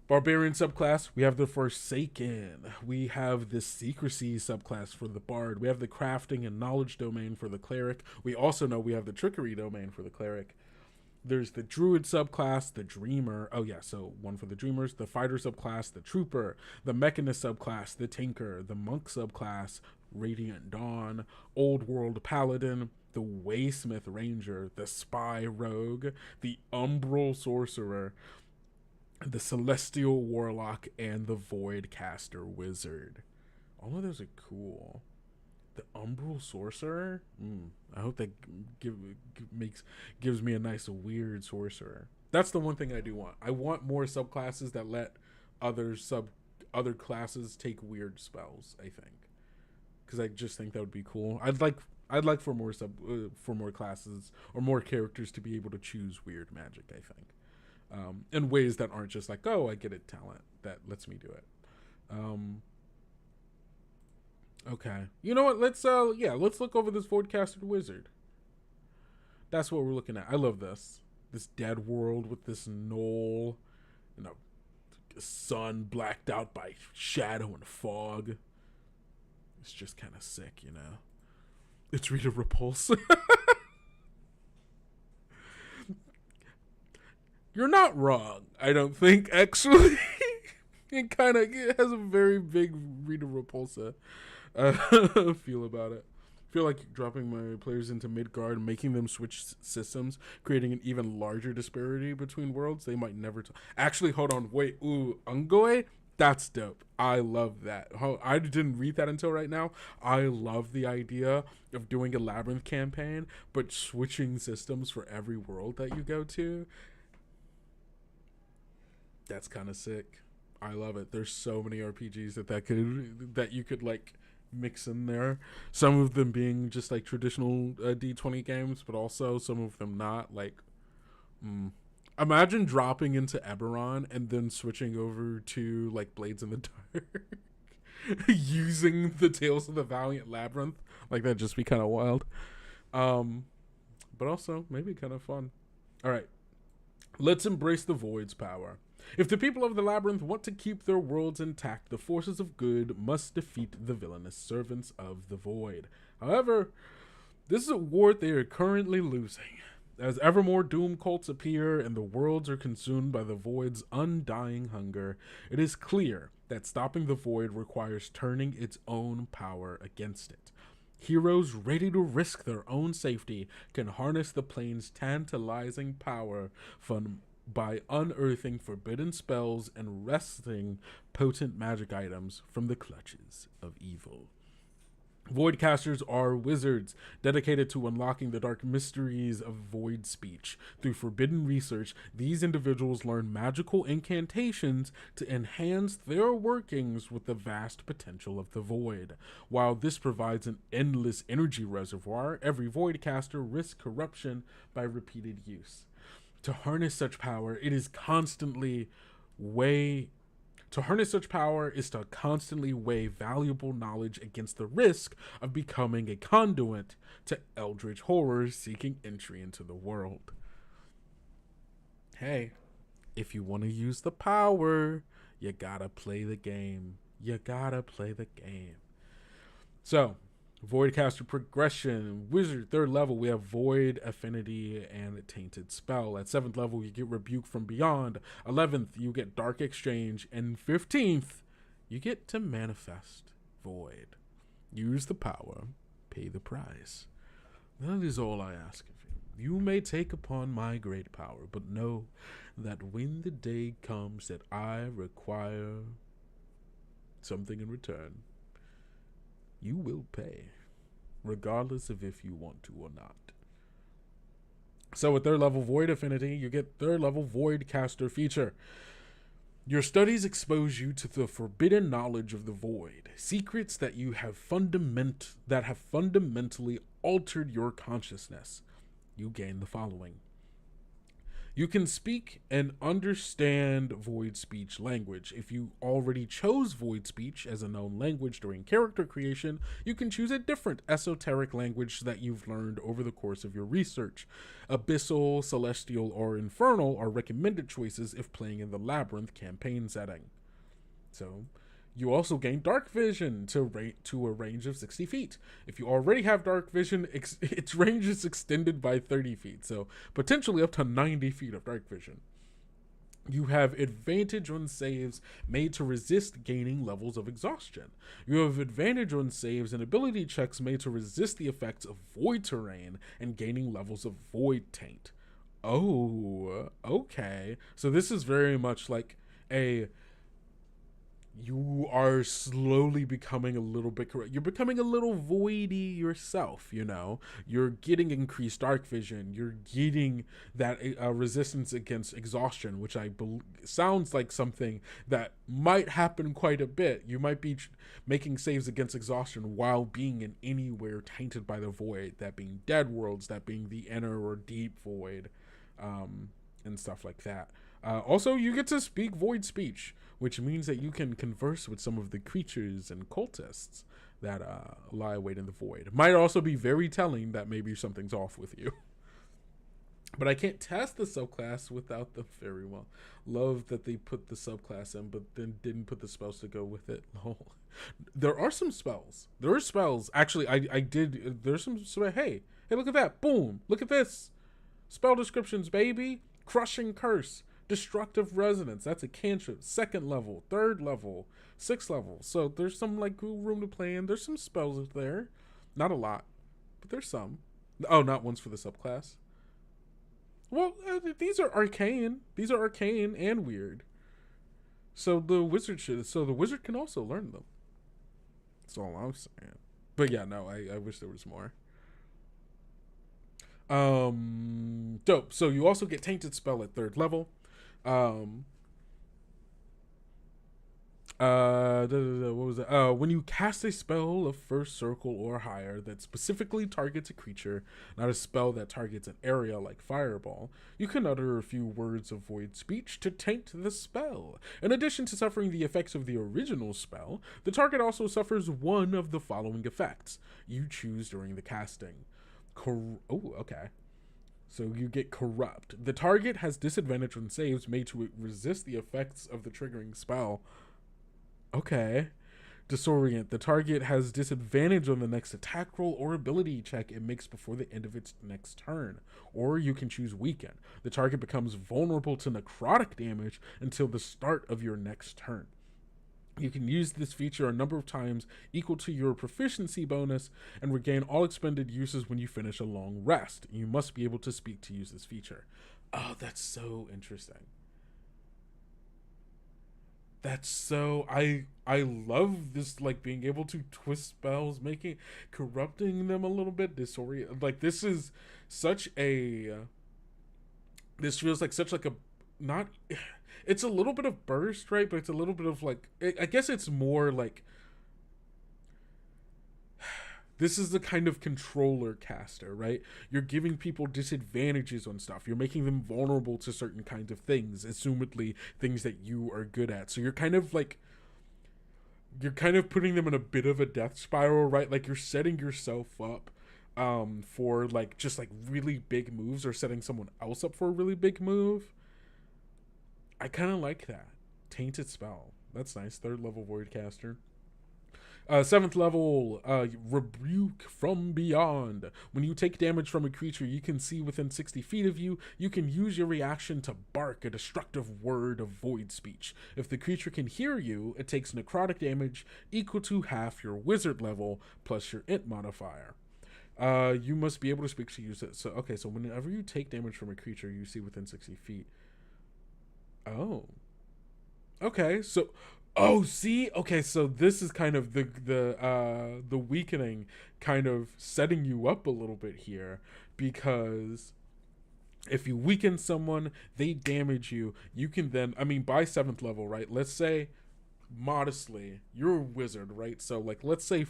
Barbarian subclass, we have the Forsaken. We have the Secrecy subclass for the Bard. We have the Crafting and Knowledge domain for the Cleric. We also know we have the Trickery domain for the Cleric. There's the Druid subclass, the Dreamer. Oh yeah, so one for the Dreamers. The Fighter subclass, the Trooper. The Mechanist subclass, the Tinker. The Monk subclass, Radiant Dawn. Old World Paladin. The Waysmith Ranger. The Spy Rogue. The Umbral Sorcerer. The Celestial Warlock, and the Voidcaster Wizard. All of those are cool. The Umbral Sorcerer? I hope that gives me a nice weird sorcerer. That's the one thing I do want. I want more subclasses that let other classes take weird spells, I think. Because I just think that would be cool. I'd like for more classes or more characters to be able to choose weird magic, I think. In ways that aren't just like, oh, I get a talent that lets me do it. Okay. You know what? Let's look over this Voidcaster Wizard. That's what we're looking at. I love this. This dead world with this knoll, sun blacked out by shadow and fog. It's just kind of sick, It's Rita Repulse. You're not wrong, I don't think, actually. It has a very big Rita Repulsa feel about it. I feel like dropping my players into Midgard, making them switch systems, creating an even larger disparity between worlds. They might never... Actually, hold on, wait. Ooh, Ungoy? That's dope. I love that. I didn't read that until right now. I love the idea of doing a Labyrinth campaign, but switching systems for every world that you go to. That's kind of sick. I love it. There's so many RPGs that you could like mix in there. Some of them being just like traditional D20 games, but also some of them not. Like, imagine dropping into Eberron and then switching over to like Blades in the Dark, using the Tales of the Valiant Labyrinth. Like that'd just be kind of wild. But also maybe kind of fun. All right, let's embrace the Void's power. If the people of the Labyrinth want to keep their worlds intact, the forces of good must defeat the villainous servants of the Void. However, this is a war they are currently losing. As ever more doom cults appear and the worlds are consumed by the Void's undying hunger, it is clear that stopping the Void requires turning its own power against it. Heroes ready to risk their own safety can harness the plane's tantalizing power by unearthing forbidden spells and wresting potent magic items from the clutches of evil. Voidcasters are wizards dedicated to unlocking the dark mysteries of void speech. Through forbidden research, these individuals learn magical incantations to enhance their workings with the vast potential of the void. While this provides an endless energy reservoir, every Voidcaster risks corruption by repeated use. To harness such power is to constantly weigh valuable knowledge against the risk of becoming a conduit to eldritch horrors seeking entry into the world. Hey, if you want to use the power, you gotta play the game. So, Voidcaster progression. Wizard, 3rd level, we have Void, Affinity, and Tainted Spell. At 7th level, you get Rebuke from Beyond. 11th, you get Dark Exchange. And 15th, you get to Manifest Void. Use the power, pay the price. That is all I ask of you. You may take upon my great power, but know that when the day comes that I require something in return, you will pay, regardless of if you want to or not. So with 3rd level Void Affinity, you get 3rd level Voidcaster feature. Your studies expose you to the forbidden knowledge of the Void, secrets that have fundamentally altered your consciousness. you gain the following. You can speak and understand void speech language. If you already chose void speech as a known language during character creation, you can choose a different esoteric language that you've learned over the course of your research. Abyssal, Celestial, or Infernal are recommended choices if playing in the Labyrinth campaign setting. So, you also gain dark vision to a range of 60 feet. If you already have dark vision, its range is extended by 30 feet, so potentially up to 90 feet of dark vision. You have advantage on saves made to resist gaining levels of exhaustion. You have advantage on saves and ability checks made to resist the effects of void terrain and gaining levels of void taint. Oh, okay. So this is very much like you are slowly becoming a little bit correct. You're becoming a little voidy yourself, you know. You're getting increased dark vision. You're getting that resistance against exhaustion, which sounds like something that might happen quite a bit. You might be making saves against exhaustion while being in anywhere tainted by the void, that being dead worlds, that being the inner or deep void, and stuff like that. Also, you get to speak void speech, which means that you can converse with some of the creatures and cultists that lie await in the void. It might also be very telling that maybe something's off with you. But I can't test the subclass without them very well. Love that they put the subclass in, but then didn't put the spells to go with it. There are some spells. There are spells. Actually, I did. There's some. Hey, look at that. Boom. Look at this. Spell descriptions, baby. Crushing Curse. Destructive Resonance, that's a cantrip, 2nd level, 3rd level, 6th level. So there's some like room to play in. There's some spells there. Not a lot, but there's some. Oh, not ones for the subclass. Well, these are arcane. These are arcane and weird. So the wizard can also learn them. That's all I'm saying. But yeah, no, I wish there was more. Dope. So you also get Tainted Spell at 3rd level. What was that? When you cast a spell of first circle or higher that specifically targets a creature, not a spell that targets an area like Fireball, you can utter a few words of void speech to taint the spell. In addition to suffering the effects of the original spell, the target also suffers one of the following effects you choose during the casting. Okay. So you get Corrupt. The target has disadvantage on saves made to resist the effects of the triggering spell. Okay. Disorient. The target has disadvantage on the next attack roll or ability check it makes before the end of its next turn. Or you can choose Weaken. The target becomes vulnerable to necrotic damage until the start of your next turn. You can use this feature a number of times equal to your proficiency bonus and regain all expended uses when you finish a long rest. You must be able to speak to use this feature. Oh, that's so interesting. That's so... I love this, like, being able to twist spells, corrupting them a little bit, disorient. Like, this is such a... This feels like such like a... Not... It's a little bit of burst, right? But it's a little bit of like, I guess it's more like, this is the kind of controller caster, right? You're giving people disadvantages on stuff. You're making them vulnerable to certain kinds of things, assumedly things that you are good at. So you're kind of putting them in a bit of a death spiral, right? Like you're setting yourself up for like just like really big moves or setting someone else up for a really big move. I kind of like that. Tainted Spell. That's nice. 3rd level Voidcaster. 7th level, Rebuke from Beyond. When you take damage from a creature you can see within 60 feet of you, you can use your reaction to bark a destructive word of void speech. If the creature can hear you, it takes necrotic damage equal to half your wizard level plus your int modifier. You must be able to speak to use it. So, okay, so whenever you take damage from a creature you see within 60 feet, oh, okay. So, see, okay. So this is kind of the weakening, kind of setting you up a little bit here, because if you weaken someone, they damage you. You can then, by 7th level, right? Let's say, modestly, you're a wizard, right? So, like, let's say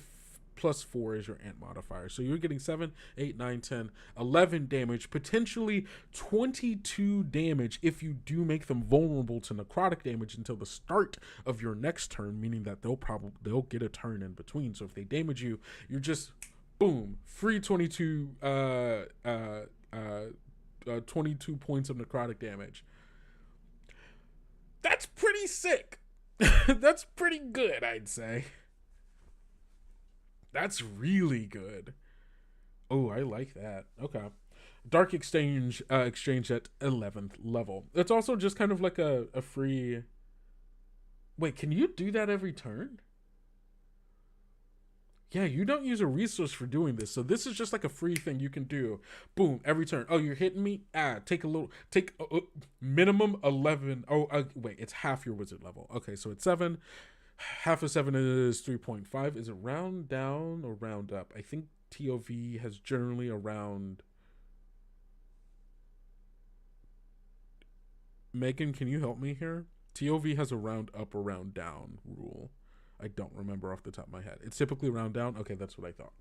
plus 4 is your int modifier. So you're getting 7, 8, 9, 10, 11 damage, potentially 22 damage if you do make them vulnerable to necrotic damage until the start of your next turn, meaning that they'll get a turn in between. So if they damage you, you're just boom, free 22 22 points of necrotic damage. That's pretty sick. That's pretty good, I'd say. That's really good. Oh, I like that. Okay. Dark Exchange at 11th level. It's also just kind of like a free... Wait, can you do that every turn? Yeah, you don't use a resource for doing this, so this is just like a free thing you can do. Boom, every turn. Oh, you're hitting me? Take minimum 11. Wait, it's half your wizard level. Okay, so it's 7. Half of 7 is 3.5. Is it round down or round up? I think TOV has generally around... Megan, can you help me here? TOV has a round up or round down rule. I don't remember off the top of my head. It's typically round down. Okay, that's what I thought.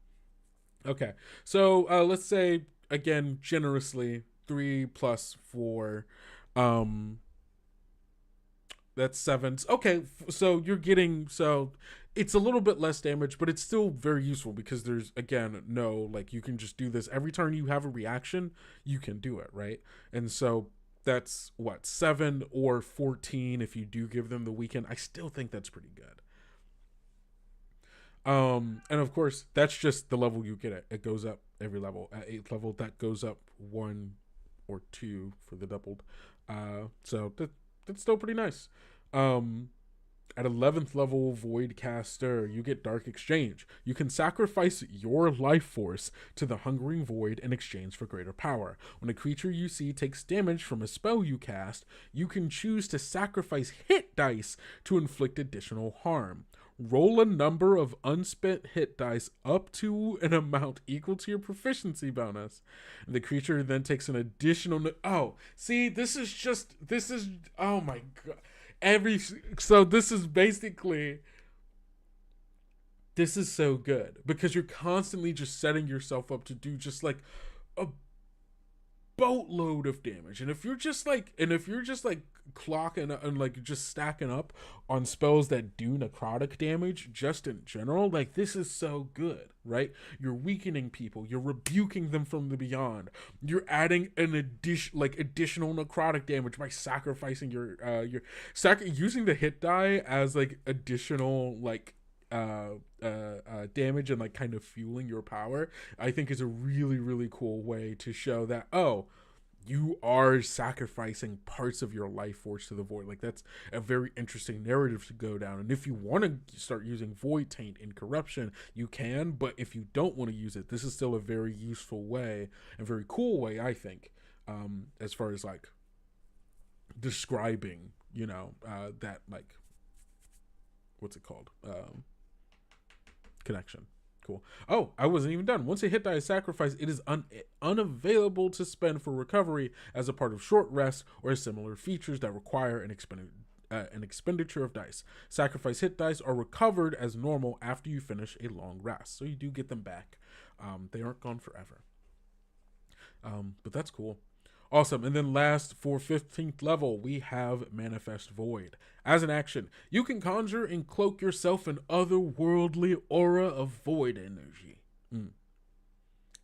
Okay, so let's say, again, generously, 3 plus 4. That's 7. Okay, so you're getting... So it's a little bit less damage, but it's still very useful because there's, again, you can just do this. Every time you have a reaction, you can do it, right? And so... That's, 7 or 14 if you do give them the weekend. I still think that's pretty good. And of course, that's just the level you get at. It goes up every level. At 8th level, that goes up 1 or 2 for the doubled. So that's still pretty nice. At 11th level Voidcaster, you get Dark Exchange. You can sacrifice your life force to the Hungering Void in exchange for greater power. When a creature you see takes damage from a spell you cast, you can choose to sacrifice hit dice to inflict additional harm. Roll a number of unspent hit dice up to an amount equal to your proficiency bonus. And the creature then takes an additional... oh my god. So this is basically... This is so good because you're constantly just setting yourself up to do just like a boatload of damage. And if you're just like clocking and like just stacking up on spells that do necrotic damage just in general, like this is so good, right? You're weakening people, you're rebuking them from the beyond, you're adding an additional necrotic damage by sacrificing using the hit die as like additional like damage and like kind of fueling your power. I think is a really, really cool way to show that, oh, you are sacrificing parts of your life force to the void. Like that's a very interesting narrative to go down. And if you want to start using void taint in corruption, you can, but if you don't want to use it, this is still a very useful way and very cool way, I think, as far as like describing, that like, what's it called? Connection. Cool. Oh, I wasn't even done. Once a hit die is sacrificed, it is unavailable to spend for recovery as a part of short rest or similar features that require an expenditure of dice. Sacrifice hit dice are recovered as normal after you finish a long rest, so you do get them back. They aren't gone forever. But that's cool. Awesome. And then last, for 15th level, we have Manifest Void. As an action, you can conjure and cloak yourself in otherworldly aura of void energy.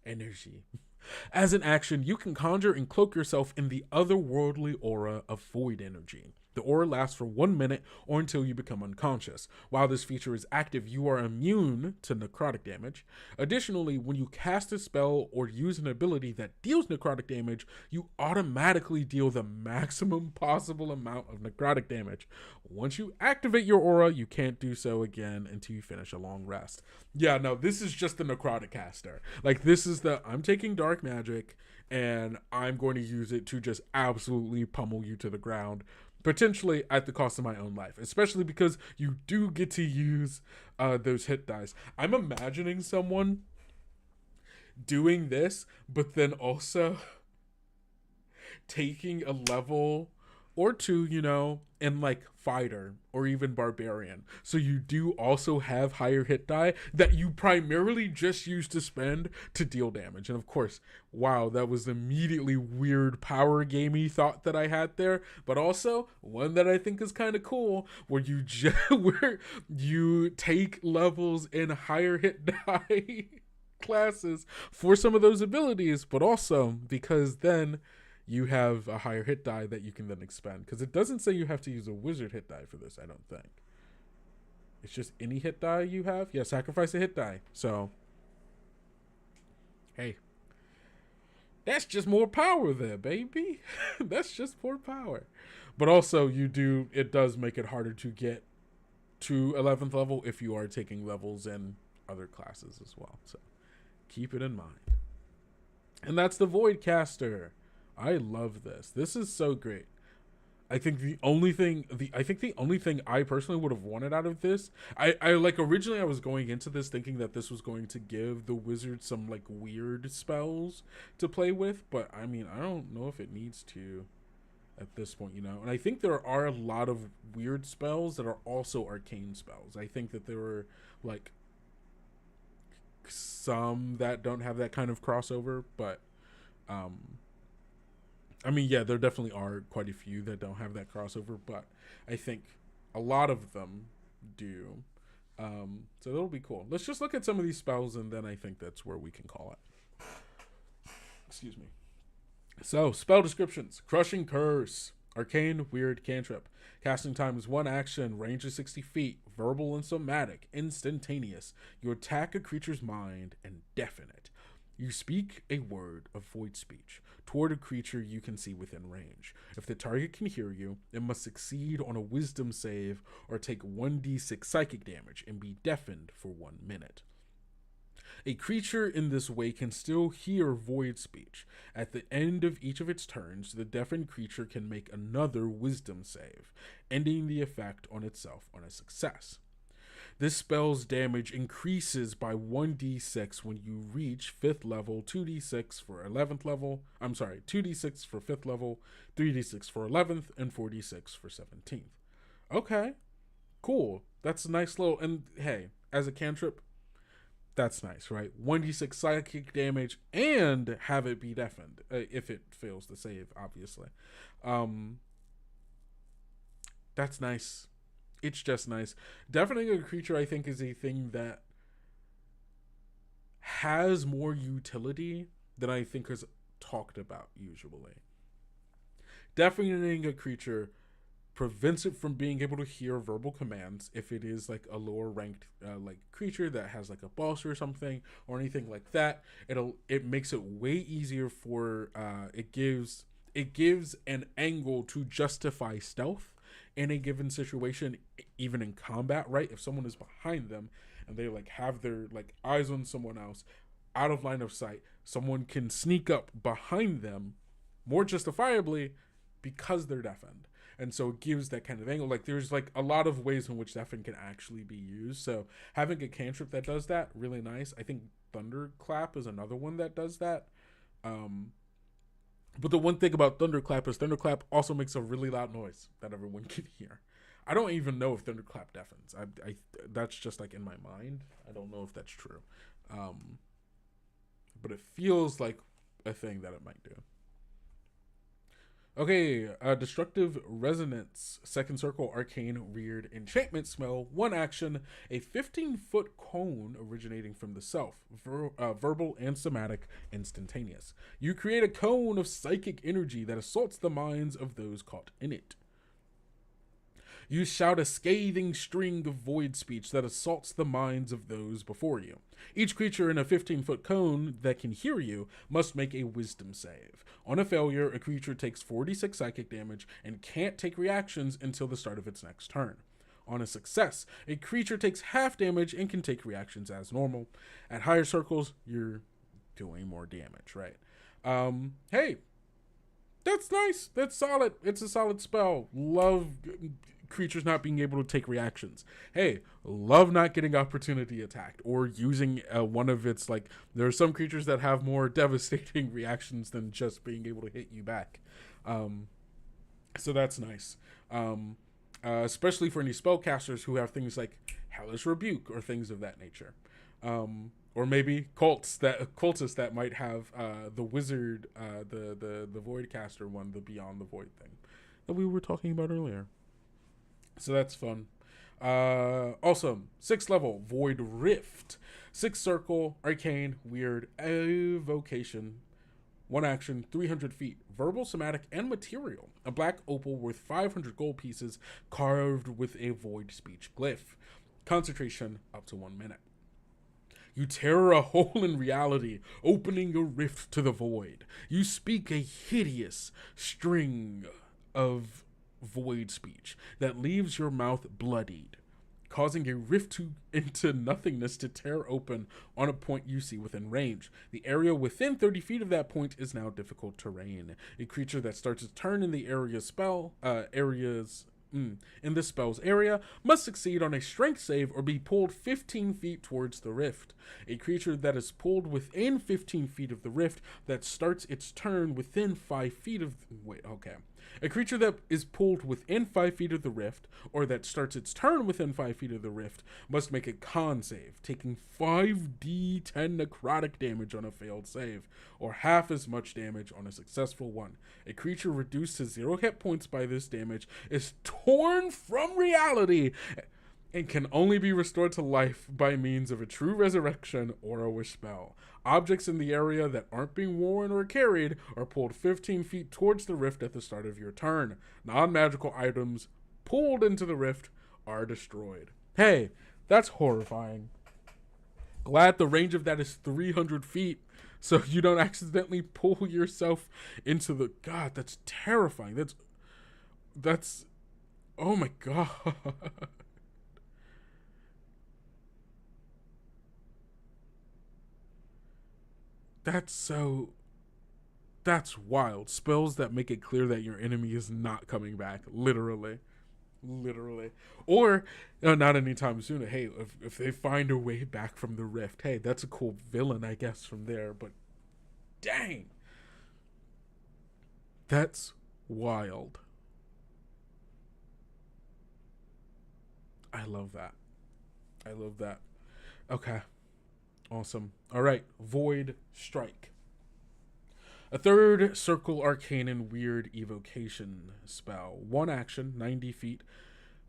Energy. As an action, you can conjure and cloak yourself in the otherworldly aura of void energy. The aura lasts for 1 minute or until you become unconscious. While this feature is active, you are immune to necrotic damage. Additionally, when you cast a spell or use an ability that deals necrotic damage, you automatically deal the maximum possible amount of necrotic damage. Once you activate your aura, you can't do so again until you finish a long rest. Yeah, no, this is just the necrotic caster. Like, this is I'm taking dark magic and I'm going to use it to just absolutely pummel you to the ground. Potentially at the cost of my own life, especially because you do get to use those hit dice. I'm imagining someone doing this, but then also taking a level or two, in like fighter or even barbarian. So you do also have higher hit die that you primarily just use to spend to deal damage. And of course, wow, that was immediately weird power gamey thought that I had there, but also one that I think is kind of cool, where where you take levels in higher hit die classes for some of those abilities, but also because then you have a higher hit die that you can then expend. Because it doesn't say you have to use a wizard hit die for this, I don't think. It's just any hit die you have. Yeah, sacrifice a hit die. So, hey, that's just more power there, baby. That's just more power. But also, it does make it harder to get to 11th level if you are taking levels in other classes as well. So, keep it in mind. And that's the Voidcaster. I love this. This is so great. I think the only thing I personally would have wanted out of this, I like originally I was going into this thinking that this was going to give the wizard some like weird spells to play with, but I mean, I don't know if it needs to at this point, And I think there are a lot of weird spells that are also arcane spells. I think that there were like some that don't have that kind of crossover, but I mean, yeah, there definitely are quite a few that don't have that crossover, but I think a lot of them do. So that'll be cool. Let's just look at some of these spells, and then I think that's where we can call it. Excuse me. So, spell descriptions. Crushing Curse. Arcane, weird, cantrip. Casting time is 1 action, range is 60 feet, verbal and somatic, instantaneous. You attack a creature's mind and deafen it. You speak a word of void speech toward a creature you can see within range. If the target can hear you, it must succeed on a wisdom save or take 1d6 psychic damage and be deafened for 1 minute. A creature in this way can still hear void speech. At the end of each of its turns, the deafened creature can make another wisdom save, ending the effect on itself on a success. This spell's damage increases by 1d6 when you reach 5th level, 2d6 for 11th level, 2d6 for 5th level, 3d6 for 11th, and 4d6 for 17th. Okay, cool. That's a nice little, and hey, as a cantrip, that's nice, right? 1d6 psychic damage and have it be deafened, if it fails to save, obviously. That's nice. It's just nice. Deafening a creature, I think, is a thing that has more utility than I think is talked about usually. Deafening a creature prevents it from being able to hear verbal commands if it is like a lower ranked like creature that has like a boss or something or anything like that. It makes it way easier for it gives an angle to justify stealth in a given situation, even in combat, right? If someone is behind them and they like have their like eyes on someone else out of line of sight, someone can sneak up behind them more justifiably because they're deafened. And so it gives that kind of angle. Like there's like a lot of ways in which deafen can actually be used. So having a cantrip that does that, really nice. I think Thunderclap is another one that does that. But the one thing about Thunderclap is Thunderclap also makes a really loud noise that everyone can hear. I don't even know if Thunderclap deafens. I that's just like in my mind. I don't know if that's true. But it feels like a thing that it might do. Okay, Destructive Resonance, second circle, arcane, weird, enchantment spell, 1 action, a 15-foot cone originating from the self, verbal and somatic, instantaneous. You create a cone of psychic energy that assaults the minds of those caught in it. You shout a scathing string of void speech that assaults the minds of those before you. Each creature in a 15-foot cone that can hear you must make a wisdom save. On a failure, a creature takes 46 psychic damage and can't take reactions until the start of its next turn. On a success, a creature takes half damage and can take reactions as normal. At higher circles, you're doing more damage, right? Hey, that's nice. That's solid. It's a solid spell. Love creatures not being able to take reactions. Hey, love not getting opportunity attacked or using one of its, like, there are some creatures that have more devastating reactions than just being able to hit you back. So that's nice. Especially for any spellcasters who have things like Hellish Rebuke or things of that nature. Or maybe cultists that might have the wizard, the void caster one, the beyond the void thing that we were talking about earlier. So that's fun. Awesome. 6th level, Void Rift. 6 circle, arcane, weird, evocation. 1 action, 300 feet. Verbal, somatic, and material. A black opal worth 500 gold pieces carved with a void speech glyph. Concentration up to 1 minute. You tear a hole in reality, opening a rift to the void. You speak a hideous string of void speech that leaves your mouth bloodied, causing a rift into nothingness to tear open on a point you see within range. The area within 30 feet of that point is now difficult terrain. A creature that starts its turn in the in the spell's area must succeed on a strength save or be pulled 15 feet towards the rift. A creature that is pulled within 15 feet of the rift that starts its turn within 5 feet of... A creature that is pulled within 5 feet of the rift, or that starts its turn within 5 feet of the rift, must make a con save, taking 5d10 necrotic damage on a failed save, or half as much damage on a successful one. A creature reduced to 0 hit points by this damage is torn from reality and can only be restored to life by means of a true resurrection or a wish spell. Objects in the area that aren't being worn or carried are pulled 15 feet towards the rift at the start of your turn. Non-magical items pulled into the rift are destroyed. Hey, that's horrifying. Glad the range of that is 300 feet, so you don't accidentally pull yourself into the... God, that's terrifying. That's... Oh my God. That's wild. Spells that make it clear that your enemy is not coming back. Literally. Or, not anytime soon. Hey, if they find a way back from the rift, hey, that's a cool villain, I guess, from there. But, dang. That's wild. I love that. Okay. Awesome. All right. Void Strike. A 3rd circle arcane and weird evocation spell. 1 action, 90 feet,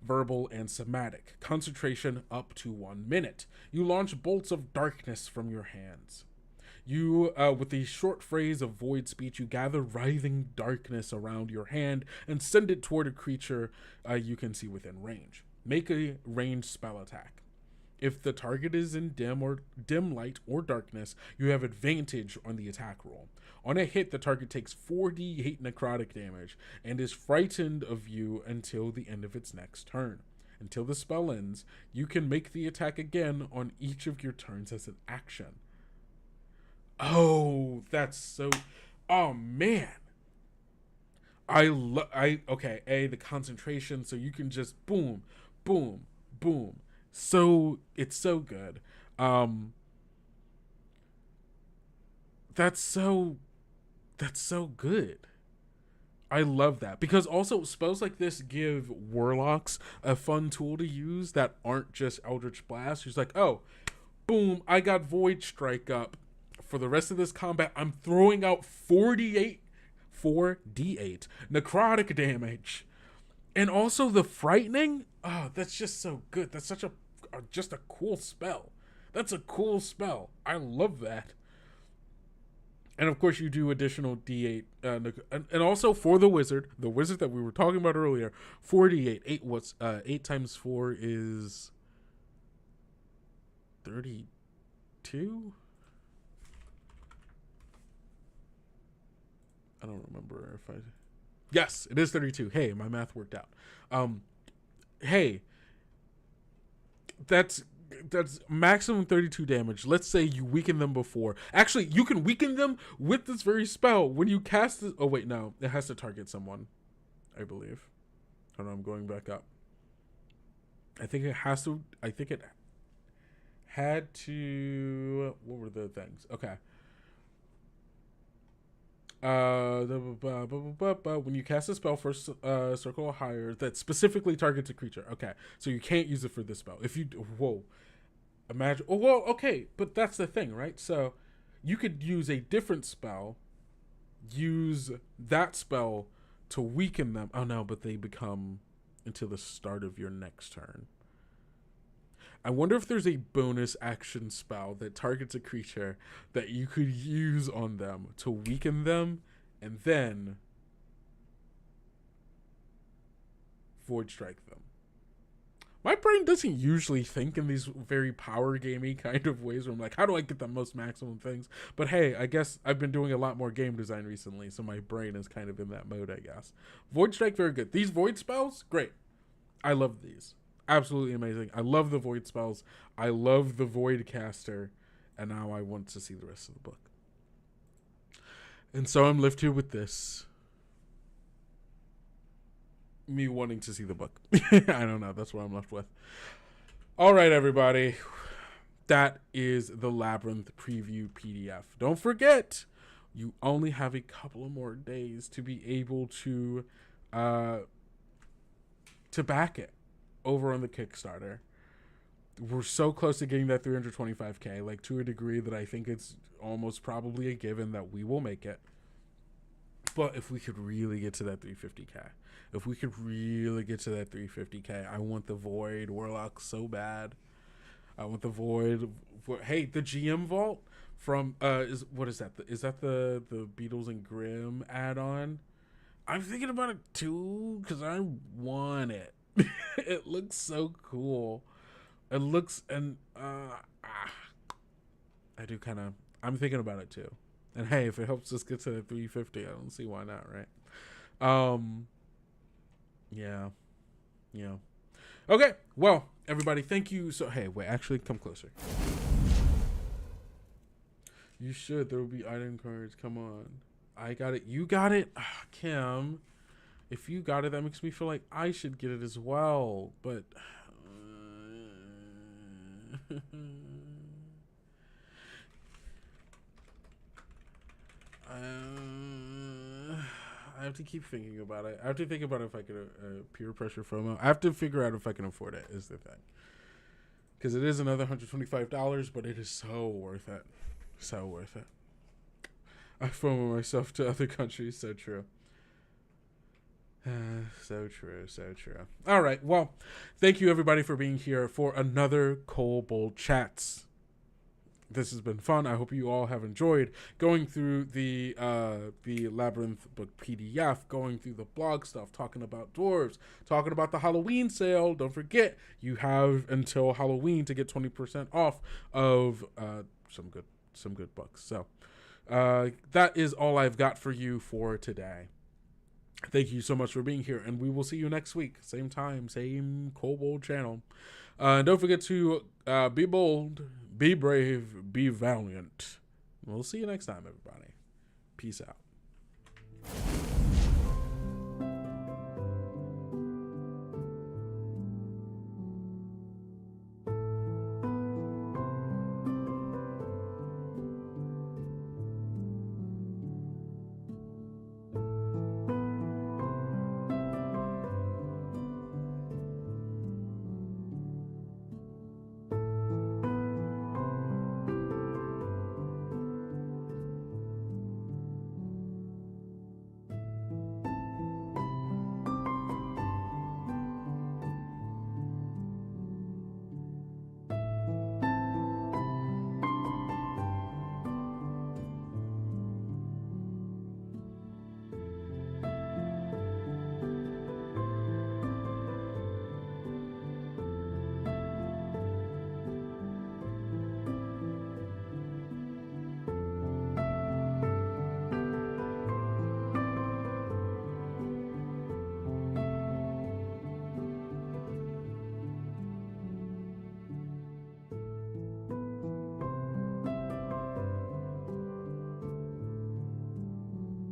verbal and somatic. Concentration up to 1 minute. You launch bolts of darkness from your hands. You, with the short phrase of void speech, you gather writhing darkness around your hand and send it toward a creature you can see within range. Make a ranged spell attack. If the target is in dim light or darkness, you have advantage on the attack roll. On a hit, the target takes 4d8 necrotic damage and is frightened of you until the end of its next turn. Until the spell ends, you can make the attack again on each of your turns as an action. Oh, that's so... Oh, man. Okay, the concentration, so you can just boom, boom, boom. So it's so good. That's so good. I love that, because also spells like this give warlocks a fun tool to use that aren't just Eldritch Blast. Who's like, oh, boom, I got Void Strike up. For the rest of this combat, I'm throwing out 4d8 necrotic damage. And also the frightening, oh, that's just so good. That's such just a cool spell. That's a cool spell. I love that. And of course you do additional d8, and also for the wizard that we were talking about earlier, 4d8. 8 times 4 is 32. I don't remember if I... Yes, it is 32. Hey, my math worked out. Hey, that's maximum 32 damage. Let's say you weaken them before. Actually, you can weaken them with this very spell when you cast this. Oh, wait, no. It has to target someone, I believe. Hold on, I'm going back up. I think it has to... I think it had to... What were the things? Okay. When you cast a spell for circle or higher that specifically targets a creature. Okay, so you can't use it for this spell. If you imagine. Oh well, okay, but that's the thing, right? So you could use a different spell, use that spell to weaken them. Oh no, but they become until the start of your next turn. I wonder if there's a bonus action spell that targets a creature that you could use on them to weaken them and then void strike them. My brain doesn't usually think in these very power gamey kind of ways where I'm like, how do I get the most maximum things? But hey, I guess I've been doing a lot more game design recently, so my brain is kind of in that mode, I guess. Void strike, very good. These void spells, great. I love these. Absolutely amazing. I love the void spells. I love the void caster. And now I want to see the rest of the book. And so I'm left here with this. Me wanting to see the book. I don't know. That's what I'm left with. All right, everybody. That is the Labyrinth Preview PDF. Don't forget, you only have a couple of more days to be able to back it over on the Kickstarter. We're so close to getting that 325k, like to a degree that I think it's almost probably a given that we will make it. But if we could really get to that 350k, if we could really get to that 350k, I want the Void Warlock so bad. I want the Void. Hey, the GM Vault from is that? Is that the Beatles and Grimm add-on? I'm thinking about it too because I want it. It looks so cool. It looks and I do kind of. I'm thinking about it too. And hey, if it helps us get to the 350, I don't see why not, right? Yeah. Okay, well, everybody, thank you. So, hey, wait, actually, come closer. You should. There will be item cards. Come on. I got it. You got it. Kim, if you got it, that makes me feel like I should get it as well. But I have to keep thinking about it. I have to think about if I could peer pressure FOMO. I have to figure out if I can afford it, is the thing. Because it is another $125, but it is so worth it. So worth it. I FOMO myself to other countries. So true. So true. All right. Well, thank you everybody for being here for another Kobold Chats. This has been fun. I hope you all have enjoyed going through the Labyrinth book PDF, going through the blog stuff, talking about dwarves, talking about the Halloween sale. Don't forget, you have until Halloween to get 20% off of some good books. So that is all I've got for you for today. Thank you so much for being here, and we will see you next week. Same time, same Kobold channel. Don't forget to be bold, be brave, be valiant. We'll see you next time, everybody. Peace out.